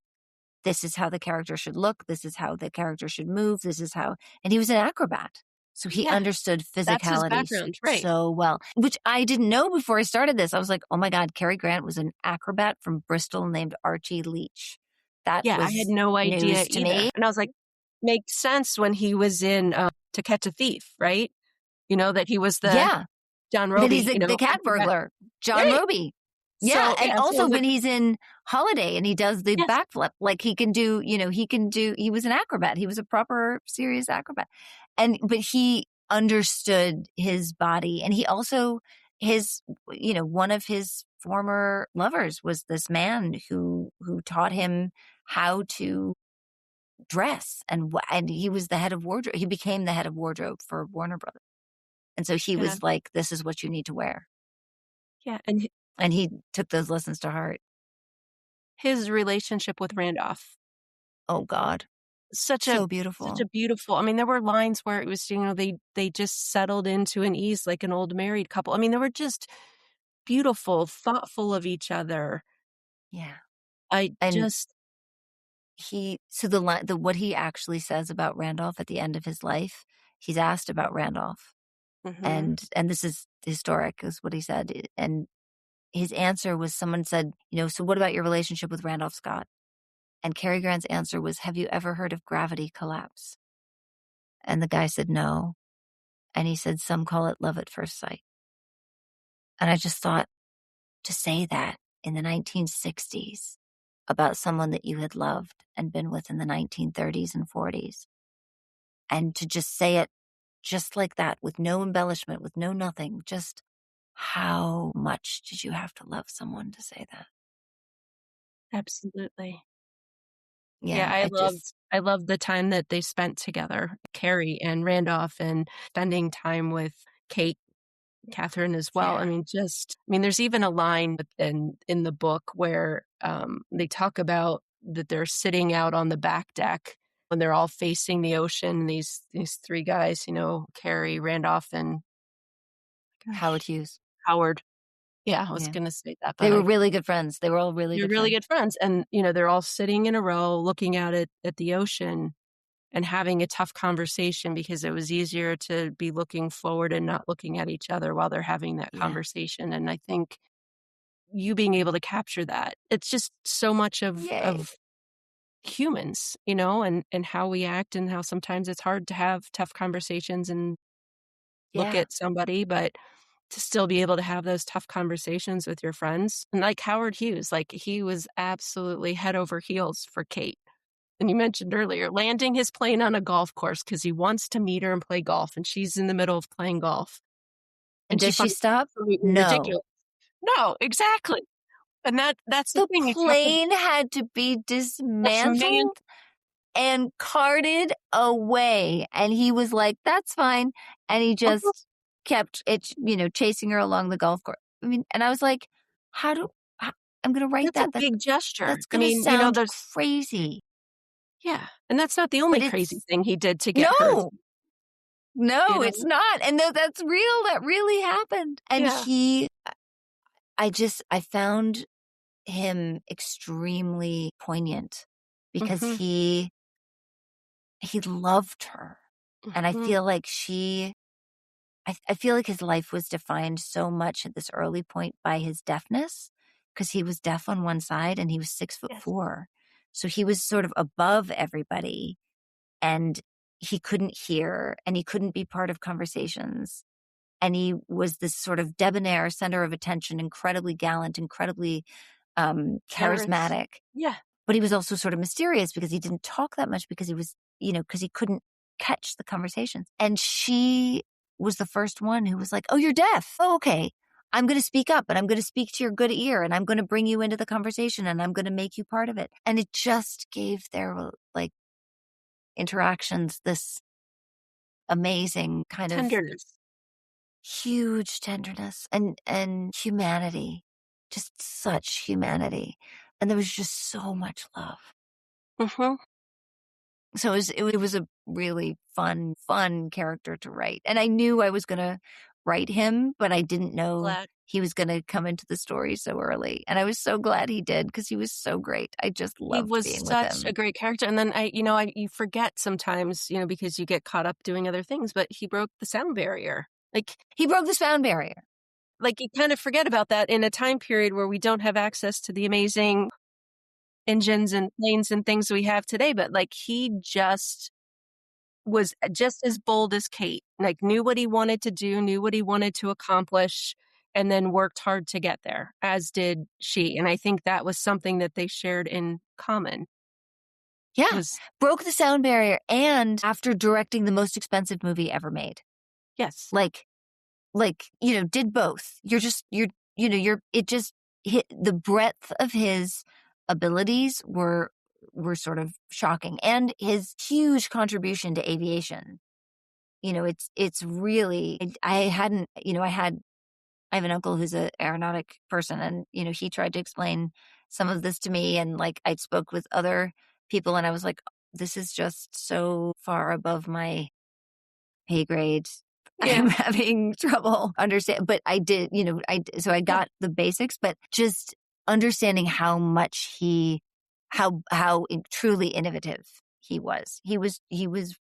Speaker 1: this is how the character should look, this is how the character should move, this is how and he was an acrobat. So he
Speaker 2: Yeah,
Speaker 1: understood
Speaker 2: that's his
Speaker 1: physicality
Speaker 2: background, right.
Speaker 1: so well, which I didn't know before I started this. I was like, "Oh my god, Cary Grant was an acrobat from Bristol named Archie Leach." That
Speaker 2: Yeah, I had
Speaker 1: was
Speaker 2: no idea
Speaker 1: news to
Speaker 2: either,
Speaker 1: me.
Speaker 2: and I was like, makes sense when he was in, To Catch a Thief, right? That he was the
Speaker 1: Yeah.
Speaker 2: John
Speaker 1: That he's
Speaker 2: Roby,
Speaker 1: the cat
Speaker 2: acrobat.
Speaker 1: burglar, John
Speaker 2: Right.
Speaker 1: Roby. Yeah,
Speaker 2: So,
Speaker 1: and
Speaker 2: yeah, so I
Speaker 1: also
Speaker 2: was like,
Speaker 1: when he's in Holiday and he does the
Speaker 2: yes,
Speaker 1: backflip, like he was an acrobat. He was a proper serious acrobat. But he understood his body, and he also his one of his former lovers was this man who taught him how to dress, and he was the head of wardrobe. He became the head of wardrobe for Warner Brothers. And so he
Speaker 2: yeah,
Speaker 1: was like, "This is what you need to wear."
Speaker 2: yeah, and
Speaker 1: And he took those lessons to heart.
Speaker 2: his relationship with Randolph,
Speaker 1: Oh god.
Speaker 2: such a
Speaker 1: So
Speaker 2: such
Speaker 1: beautiful.
Speaker 2: a beautiful, I mean, there were lines where it was, they just settled into an ease like an old married couple. I mean, they were just beautiful, thoughtful of each other.
Speaker 1: Yeah.
Speaker 2: I
Speaker 1: And
Speaker 2: just
Speaker 1: what he actually says about Randolph at the end of his life, he's asked about Randolph,
Speaker 2: mhm.
Speaker 1: and this is historic, is what he said. And his answer was, someone said, "So what about your relationship with Randolph Scott?" And Cary Grant's answer was, "Have you ever heard of gravity collapse?" And the guy said, "No." And he said, "Some call it love at first sight." And I just thought, to say that in the 1960s about someone that you had loved and been with in the 1930s and 40s, and to just say it just like that, with no embellishment, with no nothing, just how much did you have to love someone to say that?
Speaker 2: Absolutely. Yeah,
Speaker 1: Yeah, I just,
Speaker 2: I loved the time that they spent together, Carrie and Randolph, and spending time with Kate, Catherine as well.
Speaker 1: yeah,
Speaker 2: I mean, there's even a line in the book where, they talk about that they're sitting out on the back deck when they're all facing the ocean, these 3 guys, Carrie, Randolph, and
Speaker 1: Howard
Speaker 2: gosh,
Speaker 1: Hughes.
Speaker 2: Howard. Yeah, I was
Speaker 1: Yeah.
Speaker 2: gonna say that,
Speaker 1: They
Speaker 2: but
Speaker 1: were really good friends. They were all really
Speaker 2: they're
Speaker 1: good
Speaker 2: really
Speaker 1: friends.
Speaker 2: good friends, and, they're all sitting in a row looking out at the ocean and having a tough conversation because it was easier to be looking forward and not looking at each other while they're having that
Speaker 1: Yeah.
Speaker 2: conversation, and I think you being able to capture that, it's just so much
Speaker 1: Yay.
Speaker 2: of humans, and how we act and how sometimes it's hard to have tough conversations and look
Speaker 1: Yeah.
Speaker 2: at somebody, but to still be able to have those tough conversations with your friends. And like Howard Hughes, like he was absolutely head over heels for Kate. And you mentioned earlier, landing his plane on a golf course because he wants to meet her and play golf, and she's in the middle of playing golf,
Speaker 1: And
Speaker 2: and she
Speaker 1: does she
Speaker 2: finds it
Speaker 1: stop?
Speaker 2: absolutely
Speaker 1: No.
Speaker 2: ridiculous. No, exactly. And that's the
Speaker 1: The
Speaker 2: thing, you talk about
Speaker 1: plane had to be
Speaker 2: this man.
Speaker 1: dismantled and carted away. And he was like, that's fine. And he
Speaker 2: Mhm.
Speaker 1: just kept it, chasing her along the golf course. I mean, and I was like, how do how, I'm going to write
Speaker 2: That's a
Speaker 1: that.
Speaker 2: big gesture.
Speaker 1: That's
Speaker 2: I
Speaker 1: going to
Speaker 2: mean,
Speaker 1: sound
Speaker 2: there's
Speaker 1: crazy,
Speaker 2: yeah, and that's not the only
Speaker 1: but
Speaker 2: crazy
Speaker 1: it's
Speaker 2: thing he did to get her,
Speaker 1: no,
Speaker 2: you
Speaker 1: no,
Speaker 2: know?
Speaker 1: it's not. And that's real. That really happened. And
Speaker 2: Yeah.
Speaker 1: I found him extremely poignant because
Speaker 2: Mhm,
Speaker 1: he loved her. And I
Speaker 2: mhm.
Speaker 1: feel like I feel like his life was defined so much at this early point by his deafness, because he was deaf on one side and he was six foot
Speaker 2: Yes.
Speaker 1: four. So he was sort of above everybody, and he couldn't hear and he couldn't be part of conversations. And he was this sort of debonair center of attention, incredibly gallant, incredibly
Speaker 2: Generous.
Speaker 1: charismatic.
Speaker 2: Yeah.
Speaker 1: But he was also sort of mysterious because he didn't talk that much because he was, because he couldn't catch the conversations. And she was the first one who was like, "Oh, you're deaf. Oh, okay. I'm going to speak up and I'm going to speak to your good ear and I'm going to bring you into the conversation and I'm going to make you part of it." And it just gave their like interactions this amazing kind of
Speaker 2: Tenderness.
Speaker 1: huge tenderness and humanity, just such humanity. And there was just so much love.
Speaker 2: Mhm.
Speaker 1: So it was a really fun character to write. And I knew I was gonna write him, but I didn't know
Speaker 2: Glad.
Speaker 1: he was gonna come into the story so early. And I was so glad he did because he was so great. I just
Speaker 2: He
Speaker 1: loved
Speaker 2: was
Speaker 1: being with
Speaker 2: such a
Speaker 1: him.
Speaker 2: great character, and then you forget sometimes, because you get caught up doing other things, but he broke the sound barrier. Like
Speaker 1: He broke the sound barrier.
Speaker 2: like, you kind of forget about that in a time period where we don't have access to the amazing engines and planes and things we have today, but, like, he just was just as bold as Kate, like, knew what he wanted to do, knew what he wanted to accomplish, and then worked hard to get there, as did she, and I think that was something that they shared in common
Speaker 1: Yeah.
Speaker 2: was
Speaker 1: Broke the sound barrier, and after directing the most expensive movie ever made.
Speaker 2: yes,
Speaker 1: Like did both. You're it just hit the breadth of his abilities were sort of shocking, and his huge contribution to aviation. It's really, I hadn't, I have an uncle who's a aeronautic person, and he tried to explain some of this to me, and like I spoke with other people and I was like, this is just so far above my pay grade.
Speaker 2: yeah,
Speaker 1: I'm having trouble understand, but I did, so I
Speaker 2: yeah,
Speaker 1: got the basics, but just understanding how much truly innovative he was. He was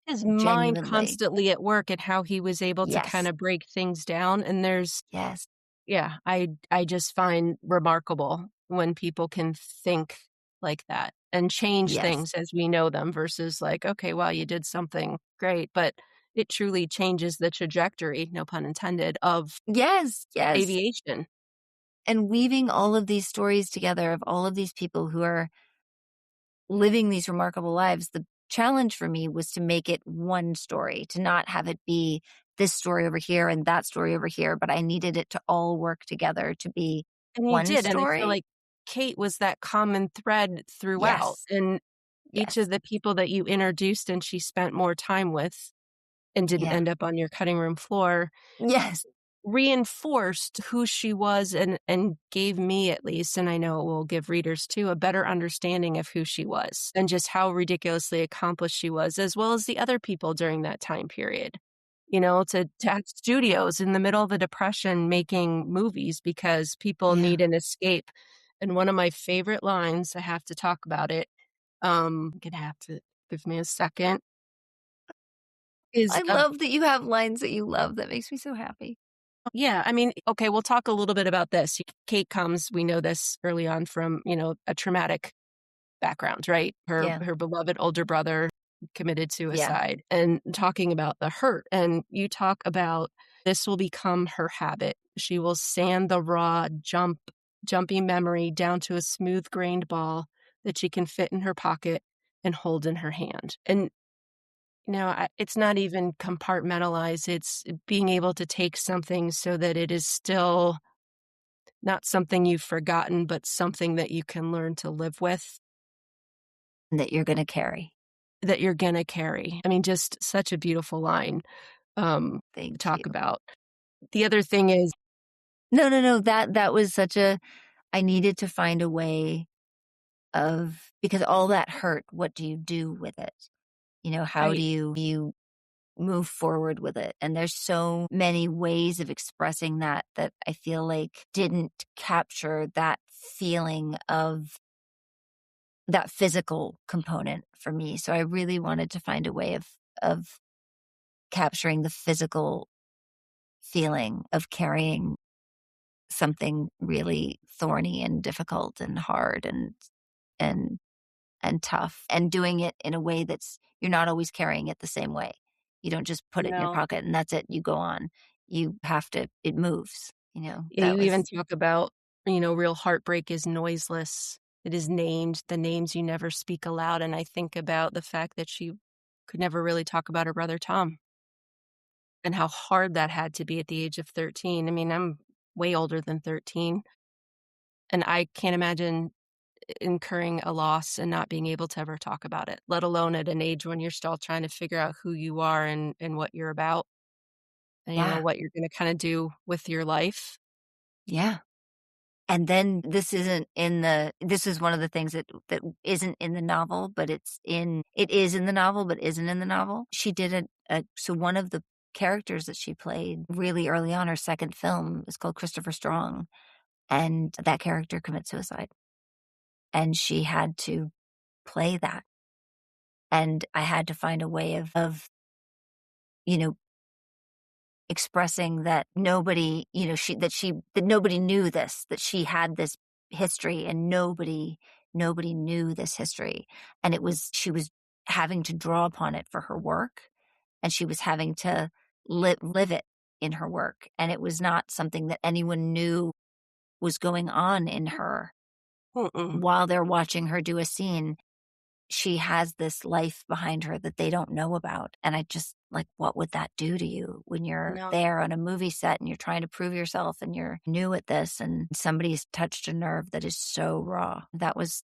Speaker 2: his mind
Speaker 1: genuinely,
Speaker 2: constantly at work and how he was able to
Speaker 1: yes,
Speaker 2: kinda break things down, and there's
Speaker 1: yes,
Speaker 2: yeah, I just find remarkable when people can think like that and change
Speaker 1: yes,
Speaker 2: things as we know them versus like, "Okay, well, you did something great," but it truly changes the trajectory, no pun intended, of
Speaker 1: Yes, yes.
Speaker 2: aviation.
Speaker 1: And weaving all of these stories together of all of these people who are living these remarkable lives, the challenge for me was to make it one story, to not have it be this story over here and that story over here, but I needed it to all work together to be
Speaker 2: And you
Speaker 1: one
Speaker 2: did, and I feel
Speaker 1: story.
Speaker 2: like Kate was that common thread throughout,
Speaker 1: Yes,
Speaker 2: and each
Speaker 1: yes,
Speaker 2: of the people that you introduced and she spent more time with and didn't
Speaker 1: yeah,
Speaker 2: end up on your cutting room floor
Speaker 1: yes,
Speaker 2: reinforced who she was and gave me at least, and I know it will give readers too, a better understanding of who she was and just how ridiculously accomplished she was, as well as the other people during that time period. You know, to have studios in the middle of a depression making movies because people
Speaker 1: yeah.
Speaker 2: need an escape. And one of my favorite lines, I have to talk about it, you're gonna have to give me a second, is
Speaker 1: I love that you have lines that you love. That makes me so happy.
Speaker 2: yeah, I mean, okay, we'll talk a little bit about this. Kate comes, we know this early on from, a traumatic background, right? Her
Speaker 1: Yeah,
Speaker 2: her beloved older brother committed
Speaker 1: yeah.
Speaker 2: suicide and talking about the hurt. And you talk about this will become her habit. She will sand the raw, jumpy memory down to a smooth grained ball that she can fit in her pocket and hold in her hand. And it's not even compartmentalized, it's being able to take something so that it is still not something you've forgotten, but something that you can learn to live with,
Speaker 1: That you're gonna carry.
Speaker 2: that you're gonna carry. I mean, just such a beautiful line, to
Speaker 1: Thank you.
Speaker 2: talk about. The other thing is
Speaker 1: No, no, no, that was such a I needed to find a way of because all that hurt, what do you do with it? How do
Speaker 2: right,
Speaker 1: you move forward with it? And there's so many ways of expressing that I feel like didn't capture that feeling of that physical component for me. So I really wanted to find a way of capturing the physical feeling of carrying something really thorny and difficult and hard and and tough and doing it in a way that's you're not always carrying it the same way. You don't just put it in your
Speaker 2: no.
Speaker 1: pocket and that's it, you go on. You have to it moves,
Speaker 2: Yeah,
Speaker 1: that
Speaker 2: you even
Speaker 1: was
Speaker 2: talk about, real heartbreak is noiseless. It is named, the names you never speak aloud, and I think about the fact that she could never really talk about her brother Tom and how hard that had to be at the age of 13. I mean, I'm way older than 13, and I can't imagine incurring a loss and not being able to ever talk about it, let alone at an age when you're still trying to figure out who you are and what you're about and,
Speaker 1: yeah,
Speaker 2: what you're gonna kinda do with your life.
Speaker 1: yeah. And then this is one of the things that isn't in the novel, but it is in the novel, but isn't in the novel. She did so one of the characters that she played really early on, her second film is called Christopher Strong, and that character commits suicide. And she had to play that. And I had to find a way of, you know, expressing that nobody, that nobody knew this, that she had this history and nobody knew this history. And she was having to draw upon it for her work and she was having to live it in her work. And it was not something that anyone knew was going on in her
Speaker 2: Mm-mm.
Speaker 1: while they're watching her do a scene. She has this life behind her that they don't know about. And I just like, what would that do to you when you're
Speaker 2: No.
Speaker 1: there on a movie set and you're trying to prove yourself and you're new at this and somebody's touched a nerve that is so raw. That was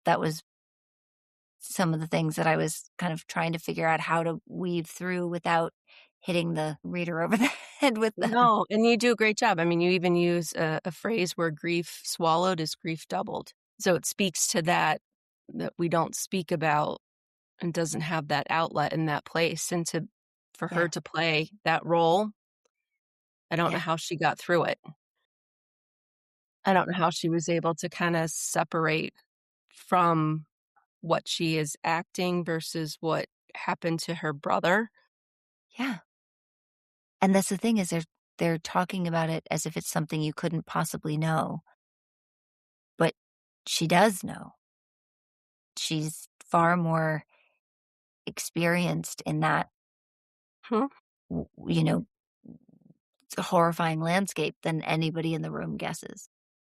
Speaker 1: some of the things that I was kind of trying to figure out how to weave through without hitting the reader over the head with them.
Speaker 2: No, and you do a great job. I mean, you even use a phrase where grief swallowed is grief doubled. So it speaks to that we don't speak about and doesn't have that outlet in that place, and for her
Speaker 1: Yeah.
Speaker 2: to play that role, I don't know
Speaker 1: Yeah.
Speaker 2: how she got through it. I don't know how she was able to kinda separate from what she is acting versus what happened to her brother.
Speaker 1: Yeah. And that's the thing is they're talking about it as if it's something you couldn't possibly know, but she does know. She's far more experienced in that
Speaker 2: Hmm?
Speaker 1: you know, horrifying landscape than anybody in the room guesses.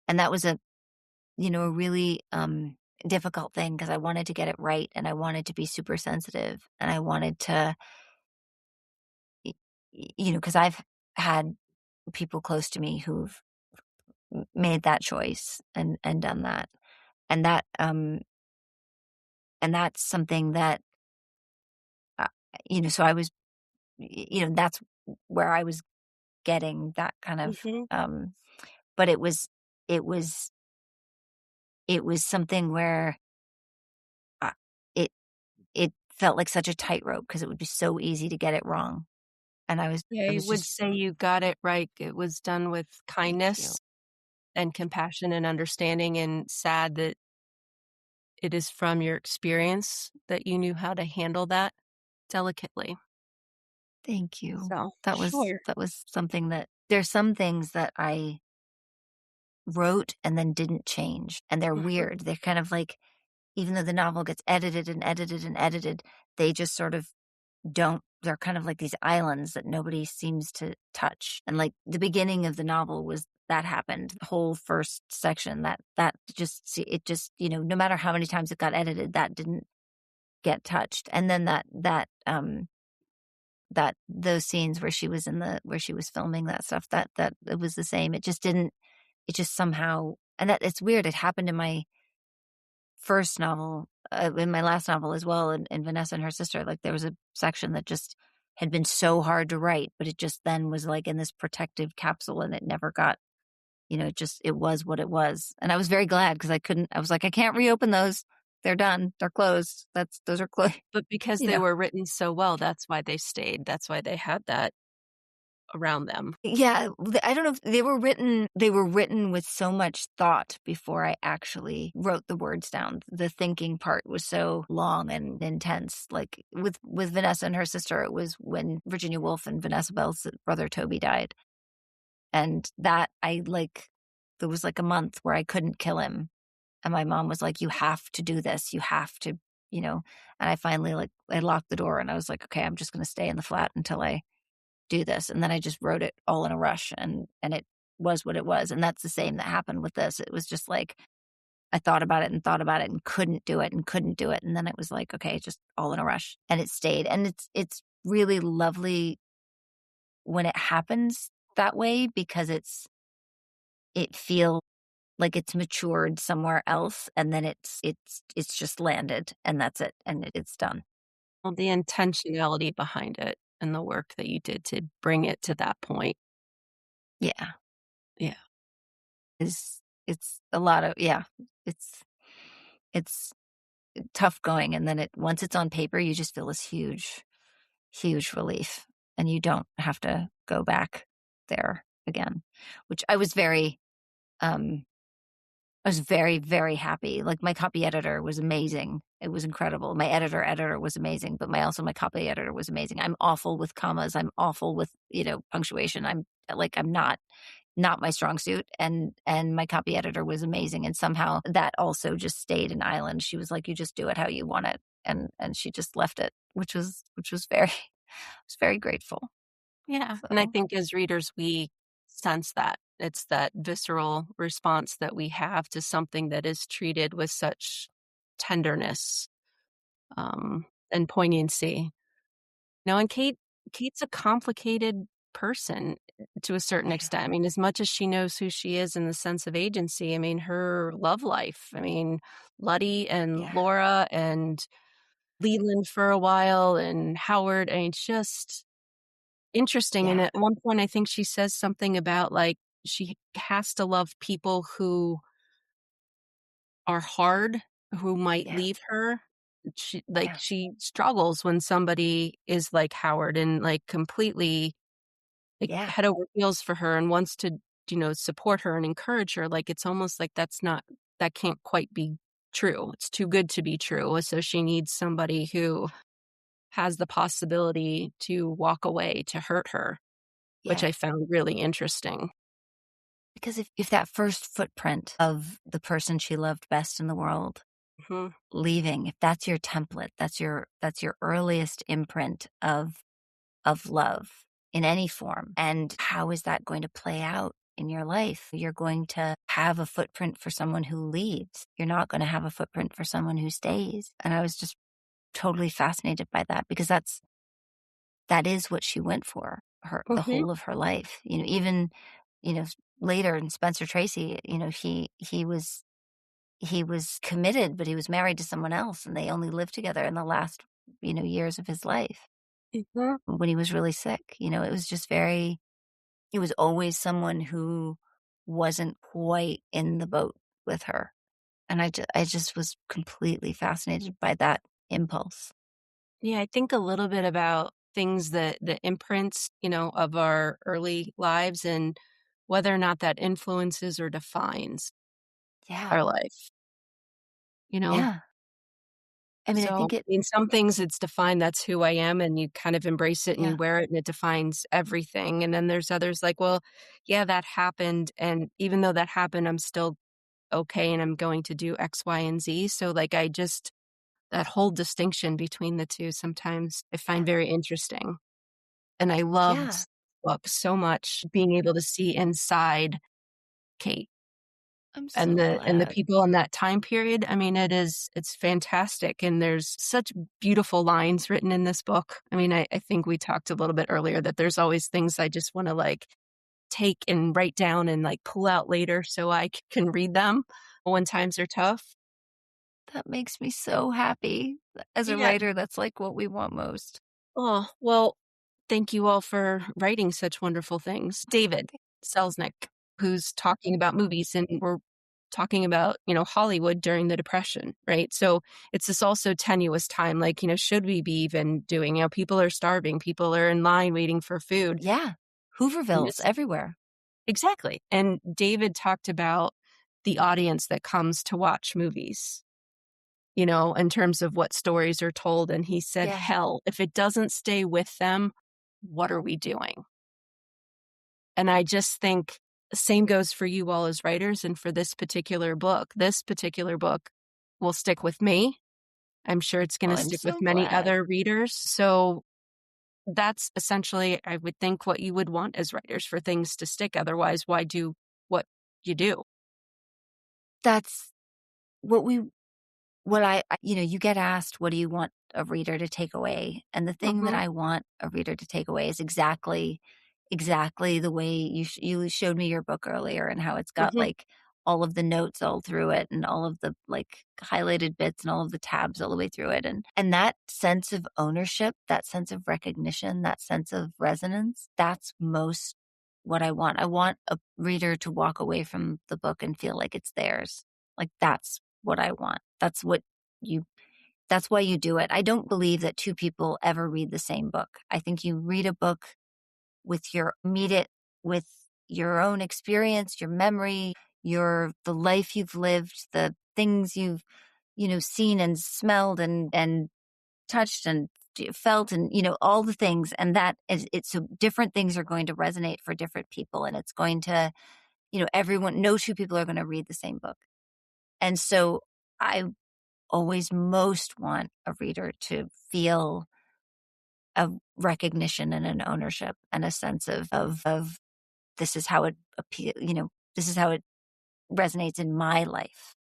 Speaker 1: And that was a really difficult thing because I wanted to get it right and I wanted to be super sensitive and I wanted to, because I've had people close to me who've made that choice and done that. And that's something that, uh, so I was, that's where I was getting that kind of,
Speaker 2: Mhm.
Speaker 1: but it was, it was something where uh, it, it felt like such a tightrope because it would be so easy to get it wrong. And
Speaker 2: Yeah,
Speaker 1: I
Speaker 2: I
Speaker 1: was
Speaker 2: would
Speaker 1: just,
Speaker 2: say you got it right. It was done with
Speaker 1: thank you.
Speaker 2: kindness and compassion and understanding, and sad that it is from your experience that you knew how to handle that delicately.
Speaker 1: Thank you.
Speaker 2: So, sure.
Speaker 1: That was something that there's some things that I wrote and then didn't change, and they're
Speaker 2: Mhm.
Speaker 1: weird. They're kind of like, even though the novel gets edited and edited and edited, they just sort of don't, they're kind of like these islands that nobody seems to touch. And like the beginning of the novel was that happened. The whole first section that just it just, no matter how many times it got edited, that didn't get touched. And then that those scenes where she was where she was filming that stuff, that it was the same. It just didn't, it just somehow, and that it's weird. It happened in my first novel, in my last novel as well, in Vanessa and Her Sister. Like there was a section that just had been so hard to write, but it just then was like in this protective capsule and it never got, it was what it was. And I was very glad because I was like, I can't reopen those. They're done. They're closed. Those are closed.
Speaker 2: But because
Speaker 1: You
Speaker 2: they
Speaker 1: know,
Speaker 2: were written so well, that's why they stayed. That's why they had that around them.
Speaker 1: yeah, I don't know if they were written with so much thought before I actually wrote the words down. The thinking part was so long and intense. Like with Vanessa and Her Sister, it was when Virginia Woolf and Vanessa Bell's brother Toby died. And that I like there was like a month where I couldn't kill him. And my mom was like, "You have to do this. You have to, you know." And I finally like I locked the door and I was like, "Okay, I'm just gonna stay in the flat until I do this." And then I just wrote it all in a rush and it was what it was. And that's the same that happened with this. It was just like I thought about it and couldn't do it and couldn't do it. And then it was like, okay, just all in a rush. And it stayed. And it's really lovely when it happens that way because it feels like it's matured somewhere else and then it's just landed and that's it and it's done.
Speaker 2: Well, the intentionality behind it and the work that you did to bring it to that point.
Speaker 1: Yeah.
Speaker 2: Yeah.
Speaker 1: It's a lot of yeah. It's it's tough going, and then it once it's on paper, you just feel this huge relief, and you don't have to go back there again, which um I was very, very happy. Like, my copy editor was amazing. It was incredible. My editor was amazing, but my copy editor was amazing. I'm awful with commas. I'm awful with, punctuation. I'm not my strong suit, and my copy editor was amazing, and somehow that also just stayed an island. She was like, "You just do it how you want it," and she just left it, which was very I was very grateful.
Speaker 2: Yeah, and I
Speaker 1: So,
Speaker 2: think as readers, we sense that. It's that visceral response that we have to something that is treated with such tenderness, and poignancy. Now, and Kate's a complicated person to a certain
Speaker 1: I
Speaker 2: extent. I
Speaker 1: know.
Speaker 2: mean, as much as she knows who she is in the sense of agency, I mean, her love life, I mean, Luddy and
Speaker 1: Yeah,
Speaker 2: Laura and Leland for a while and Howard, I mean, just interesting, and
Speaker 1: yeah,
Speaker 2: at one point, I think she says something about, like, she has to love people who are hard, who might
Speaker 1: yes,
Speaker 2: leave her.
Speaker 1: yeah,
Speaker 2: She struggles when somebody is like Howard and, like, completely, like,
Speaker 1: yeah,
Speaker 2: head over heels for her and wants to, support her and encourage her, like, it's almost like that can't quite be true. It's too good to be true, so she needs somebody who has the possibility to walk away, to hurt her, which
Speaker 1: yeah.
Speaker 2: I found really interesting.
Speaker 1: Because if that first footprint of the person she loved best in the world
Speaker 2: Mhm.
Speaker 1: leaving, if that's your template, that's your earliest imprint of of love in any form. And how is that going to play out in your life? You're going to have a footprint for someone who leaves. You're not going to have a footprint for someone who stays. And I was just totally fascinated by that because that is what she went for the
Speaker 2: Mhm.
Speaker 1: whole of her life. Even, you know, later in Spencer Tracy, he was committed, but he was married to someone else and they only lived together in the last, years of his life
Speaker 2: Mhm.
Speaker 1: when he was really sick. It was just it was always someone who wasn't quite in the boat with her. And I just was completely fascinated by that impulse.
Speaker 2: Yeah, I think a little bit about things that the imprints, of our early lives and whether or not that influences or defines
Speaker 1: Yeah.
Speaker 2: our life, you know?
Speaker 1: Yeah. I mean, I
Speaker 2: So,
Speaker 1: think it,
Speaker 2: in some things it's defined, that's who I am, and you kind of embrace it and you
Speaker 1: yeah.
Speaker 2: wear it and it defines everything. And then there's others like, well, yeah, that happened. And even though that happened, I'm still okay and I'm going to do X, Y, and Z. So like that whole distinction between the two sometimes I find
Speaker 1: Yeah.
Speaker 2: very interesting. And I loved
Speaker 1: Yeah.
Speaker 2: the book so much, being able to see inside Kate
Speaker 1: I'm
Speaker 2: and
Speaker 1: so
Speaker 2: the
Speaker 1: glad.
Speaker 2: people in that time period. I mean, it's fantastic, and there's such beautiful lines written in this book. I mean, I think we talked a little bit earlier that there's always things I just wanna, like, take and write down and, like, pull out later so I can read them when times are tough.
Speaker 1: That makes me so happy. As a
Speaker 2: Yeah.
Speaker 1: writer, that's like what we want most.
Speaker 2: Oh, well, thank you all for writing such wonderful things. David Selznick, who's talking about movies, and we're talking about, Hollywood during the Depression, right? So it's this also tenuous time. Like, should we be even doing, people are starving, people are in line waiting for food.
Speaker 1: Yeah.
Speaker 2: And
Speaker 1: Hoovervilles
Speaker 2: it's
Speaker 1: everywhere.
Speaker 2: exactly. And David talked about the audience that comes to watch movies, in terms of what stories are told. And he said,
Speaker 1: Yeah.
Speaker 2: hell, if it doesn't stay with them, what are we doing? And I just think the same goes for you all as writers and for this particular book. This particular book will stick with me. I'm sure it's
Speaker 1: Oh,
Speaker 2: gonna
Speaker 1: I'm
Speaker 2: stick with
Speaker 1: so
Speaker 2: many
Speaker 1: glad.
Speaker 2: other readers. So that's essentially, I would think, what you would want as writers for things to stick. Otherwise, why do what you do?
Speaker 1: That's what we what you get asked, what do you want a reader to take away? And the thing that
Speaker 2: Mhm,
Speaker 1: I want a reader to take away is exactly the way you showed me your book earlier and how it's got
Speaker 2: mhm,
Speaker 1: like all of the notes all through it and all of the like highlighted bits and all of the tabs all the way through it. And that sense of ownership, that sense of recognition, that sense of resonance, that's most what I want. I want a reader to walk away from the book and feel like it's theirs. Like that's what I want. You that's why you do it. I don't believe that two people ever read the same book. I think you read a book meet it with your own experience, your memory, the life you've lived, the things you've, seen and smelled and touched and felt and, all the things. And that is, it's so different things are going to resonate for different people. And it's going to, no two people are going to read the same book. And so I always most want a reader to feel a recognition and an ownership and a sense of this is how it this is how it resonates in my life.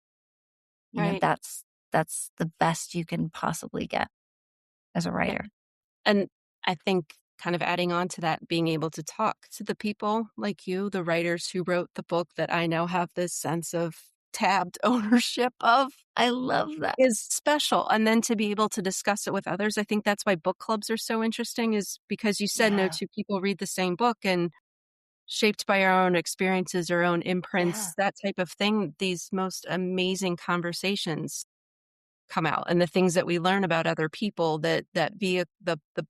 Speaker 2: right.
Speaker 1: That's the best you can possibly get as a
Speaker 2: Yeah,
Speaker 1: writer.
Speaker 2: and I think kind of adding on to that, being able to talk to the people like you, the writers who wrote the book that I now have this sense of tabbed ownership of
Speaker 1: I love that.
Speaker 2: is special. And then to be able to discuss it with others, I think that's why book clubs are so interesting, is because you said no
Speaker 1: Yeah.
Speaker 2: two people read the same book, and shaped by our own experiences, our own
Speaker 1: Yeah.
Speaker 2: imprints, that type of thing, these most amazing conversations come out, and the things that we learn about other people, the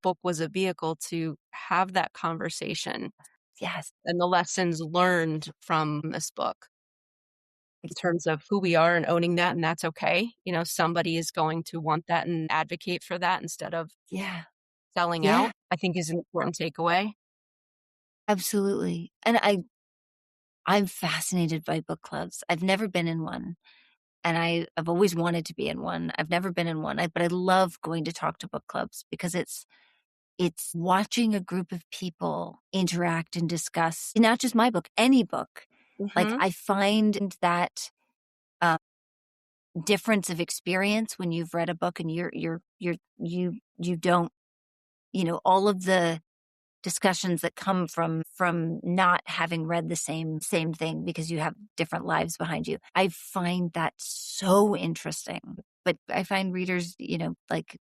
Speaker 2: book was a vehicle to have that conversation,
Speaker 1: Yes.
Speaker 2: and the lessons learned from this book in
Speaker 1: Ex
Speaker 2: terms of who we are and owning that, and that's okay. Somebody is going to want that and advocate for that instead of
Speaker 1: Yeah.
Speaker 2: selling
Speaker 1: Yeah.
Speaker 2: out, I think is an important takeaway.
Speaker 1: Absolutely. And I'm fascinated by book clubs. I've never been in one, and I've always wanted to be in one. I've never been in one, but I love going to talk to book clubs because It's watching a group of people interact and discuss, not just my book, any book. Like,
Speaker 2: Mhm.
Speaker 1: I find that uh, difference of experience when you've read a book and you don't, all of the discussions that come from not having read the same thing because you have different lives behind you. I find that so interesting. But I find readers, like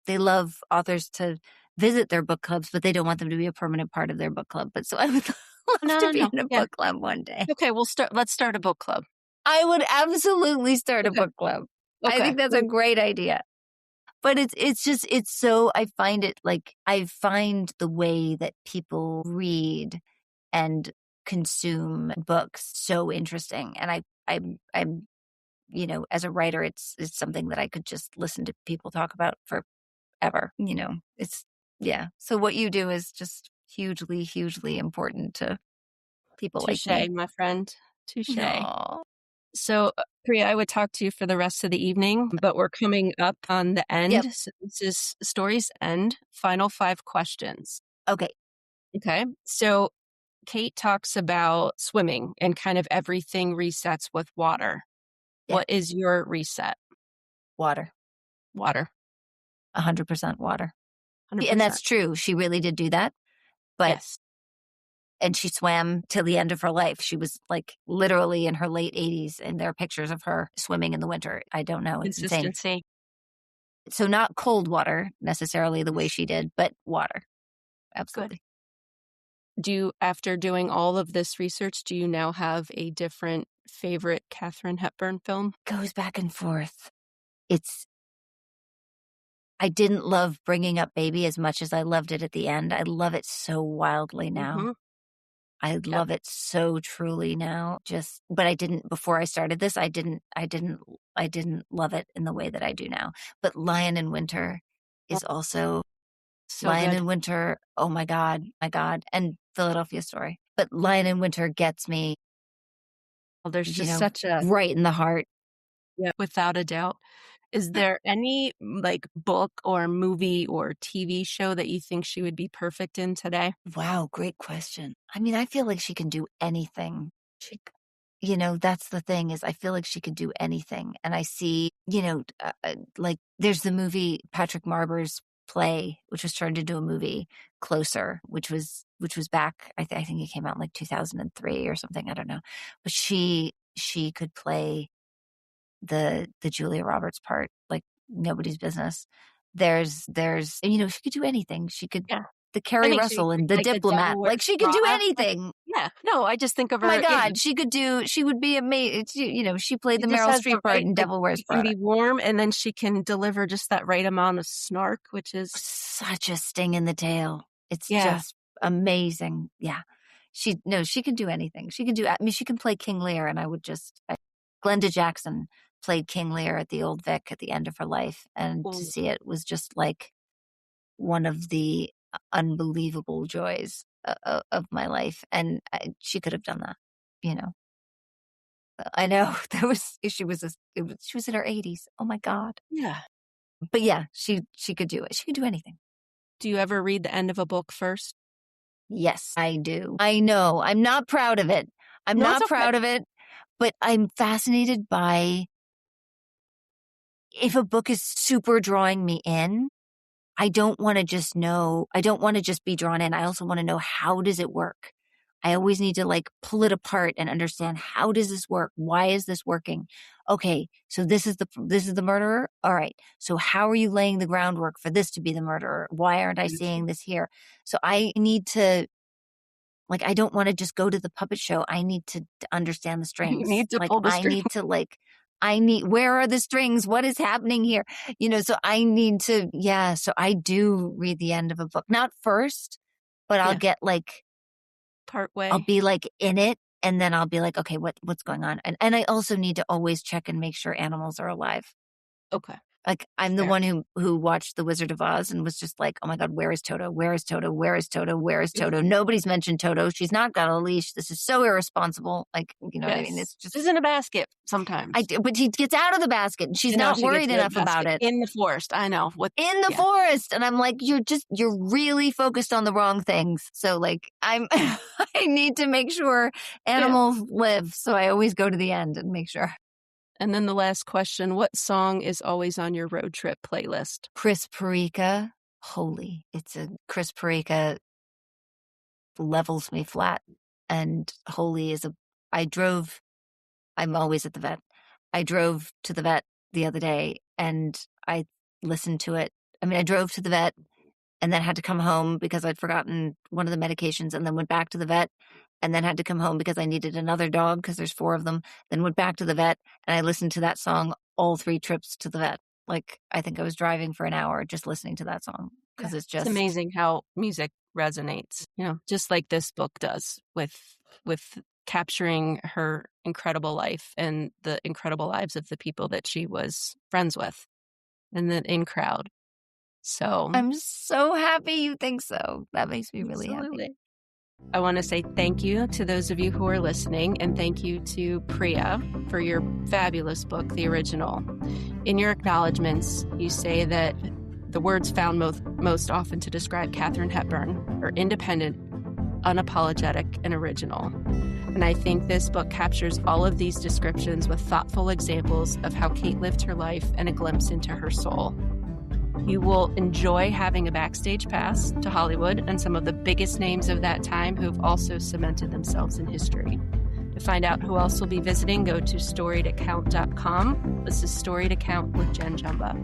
Speaker 1: they love authors to visit their book clubs, but they don't want them to be a permanent part of their book club. But so I would love
Speaker 2: No,
Speaker 1: to
Speaker 2: no,
Speaker 1: be
Speaker 2: no.
Speaker 1: in a
Speaker 2: Yeah.
Speaker 1: book club one day.
Speaker 2: Okay, let's start a book club.
Speaker 1: I would absolutely start a
Speaker 2: Okay.
Speaker 1: book club. I
Speaker 2: Okay.
Speaker 1: think that's a great idea. But it's just it's so I find it like I find the way that people read and consume books so interesting. And I'm as a writer, it's something that I could just listen to people talk about forever. It's yeah. So what you do is just hugely, hugely important to people like
Speaker 2: Touche,
Speaker 1: me.
Speaker 2: my friend. Touche.
Speaker 1: No.
Speaker 2: So, Priya, I would talk to you for the rest of the evening, but we're coming up on the
Speaker 1: Yep.
Speaker 2: end. So this is story's end. Final 5 questions.
Speaker 1: Okay.
Speaker 2: Okay. So Kate talks about swimming and kind of everything resets with water.
Speaker 1: Yeah.
Speaker 2: What is your reset?
Speaker 1: Water.
Speaker 2: Water.
Speaker 1: 100% water. And that's
Speaker 2: 100%.
Speaker 1: true. She really did do that. But
Speaker 2: Yes.
Speaker 1: and she swam till the end of her life. She was like literally in her late 80s, and there are pictures of her swimming in the winter. I don't know. It's insane.
Speaker 2: Consistency.
Speaker 1: So, not cold water necessarily the way she did, but water.
Speaker 2: Good.
Speaker 1: Absolutely.
Speaker 2: After doing all of this research, do you now have a different favorite Katherine Hepburn film?
Speaker 1: Goes back and forth. It's, I didn't love Bringing Up Baby as much as I loved it at the end. I love it so wildly now.
Speaker 2: Mm-hmm.
Speaker 1: I
Speaker 2: Yep.
Speaker 1: love it so truly now. But I didn't, before I started this, I didn't love it in the way that I do now. But Lion in Winter is also
Speaker 2: So
Speaker 1: Lion
Speaker 2: good.
Speaker 1: in Winter. Oh my God, my God. And Philadelphia Story. But Lion in Winter gets me,
Speaker 2: Well, there's
Speaker 1: you
Speaker 2: just
Speaker 1: know,
Speaker 2: such a
Speaker 1: right in the heart.
Speaker 2: yeah, without a doubt. Is there any like book or movie or TV show that you think she would be perfect in today?
Speaker 1: Wow, great question. I mean, I feel like she can do anything. She, that's the thing is I feel like she could do anything. And I see, like there's the movie Patrick Marber's play, which was turned into a movie, Closer, which was back. I think it came out in like 2003 or something. I don't know, but she could play the Julia Roberts part like nobody's business. She could do anything. She could
Speaker 2: Yeah.
Speaker 1: the
Speaker 2: I
Speaker 1: Carrie
Speaker 2: think she'd be
Speaker 1: Russell
Speaker 2: great,
Speaker 1: and The
Speaker 2: like the
Speaker 1: Diplomat.
Speaker 2: Devil
Speaker 1: Like
Speaker 2: Wears
Speaker 1: she could do
Speaker 2: Prada. Like,
Speaker 1: anything.
Speaker 2: yeah. No, I just think of
Speaker 1: Oh my
Speaker 2: her,
Speaker 1: God, she would be amazing. She played
Speaker 2: she
Speaker 1: the
Speaker 2: just
Speaker 1: Meryl
Speaker 2: has the
Speaker 1: Streep part
Speaker 2: right,
Speaker 1: in
Speaker 2: like,
Speaker 1: Devil Wears
Speaker 2: she can
Speaker 1: Prada.
Speaker 2: be warm and then she can deliver just that right amount of snark, which is
Speaker 1: Such a sting in the tail. It's
Speaker 2: yeah.
Speaker 1: just amazing. Yeah. She can do anything. I mean, she can play King Lear, and Glenda Jackson played King Lear at the Old Vic at the end of her life, and to
Speaker 2: Ooh,
Speaker 1: see it was just like one of the unbelievable joys of my life. And she could have done that, you know. I know she was in her 80s. Oh my God.
Speaker 2: yeah.
Speaker 1: But yeah, she could do it. She could do anything.
Speaker 2: Do you ever read the end of a book first?
Speaker 1: Yes, I do. I know. I'm not proud of it. I'm
Speaker 2: No, it's
Speaker 1: not
Speaker 2: okay.
Speaker 1: proud of it, but I'm fascinated by if a book is super drawing me in. I don't want to just be drawn in. I also want to know, how does it work? I always need to like pull it apart and understand, how does this work? Why is this working? Okay, so this is the murderer. All right. So how are you laying the groundwork for this to be the murderer? Why aren't I
Speaker 2: Mhm.
Speaker 1: seeing this here? So I need to like, I don't want to just go to the puppet show. I need to understand the
Speaker 2: You
Speaker 1: strings.
Speaker 2: need to
Speaker 1: Like
Speaker 2: pull the
Speaker 1: I
Speaker 2: string.
Speaker 1: need to like where are the strings? What is happening here? So I need to, yeah. So I do read the end of a book, not first, but
Speaker 2: Yeah, part
Speaker 1: I'll
Speaker 2: way.
Speaker 1: be like in it. And then I'll be like, okay, what's going on? And I also need to always check and make sure animals are alive.
Speaker 2: Okay.
Speaker 1: Like, I'm the
Speaker 2: Fair.
Speaker 1: one who watched The Wizard of Oz and was just like, "Oh my god, where is Toto? Where is Toto? Where is Toto? Where is Toto? Nobody's mentioned Toto. She's not got a leash. This is so irresponsible." Like, you know what I mean?
Speaker 2: Yes.
Speaker 1: It's just
Speaker 2: She's in a basket sometimes.
Speaker 1: but she gets out of the basket, and she's
Speaker 2: I know
Speaker 1: not
Speaker 2: she gets
Speaker 1: worried
Speaker 2: out of
Speaker 1: enough
Speaker 2: the
Speaker 1: about
Speaker 2: basket
Speaker 1: it.
Speaker 2: in the forest. I know.
Speaker 1: In the
Speaker 2: Yeah.
Speaker 1: forest, and I'm like, you're really focused on the wrong things. So, like, I'm I need to make sure
Speaker 2: Yeah.
Speaker 1: animals live, so I always go to the end and make sure.
Speaker 2: And then the last question, what song is always on your road trip playlist?
Speaker 1: Chris Parika, holy. It's a Chris Parika levels me flat, and holy is a I drove I'm always at the vet. I drove to the vet the other day, and I listened to it. I mean, I drove to the vet and then had to come home because I'd forgotten one of the medications, and then went back to the vet, and then had to come home because I needed another dog because there's 4 of them, then went back to the vet, and I listened to that song all 3 trips to the vet. Like, I think I was driving for an hour just listening to that song because
Speaker 2: Yeah.
Speaker 1: it's
Speaker 2: It's
Speaker 1: just
Speaker 2: amazing how music resonates, just like this book does with capturing her incredible life and the incredible lives of the people that she was friends with and the in crowd. So,
Speaker 1: I'm so happy you think so. That makes me really happy.
Speaker 2: absolutely. I want to say thank you to those of you who are listening, and thank you to Priya for your fabulous book, the original. In your acknowledgments, you say that the words found most often to describe Katherine Hepburn are independent, unapologetic, and original. And I think this book captures all of these descriptions with thoughtful examples of how Kate lived her life and a glimpse into her soul. You will enjoy having a backstage pass to Hollywood and some of the biggest names of that time who have also cemented themselves in history. To find out who else will be visiting, go to storytocount.com. This is Story to Count with Jen Jumba.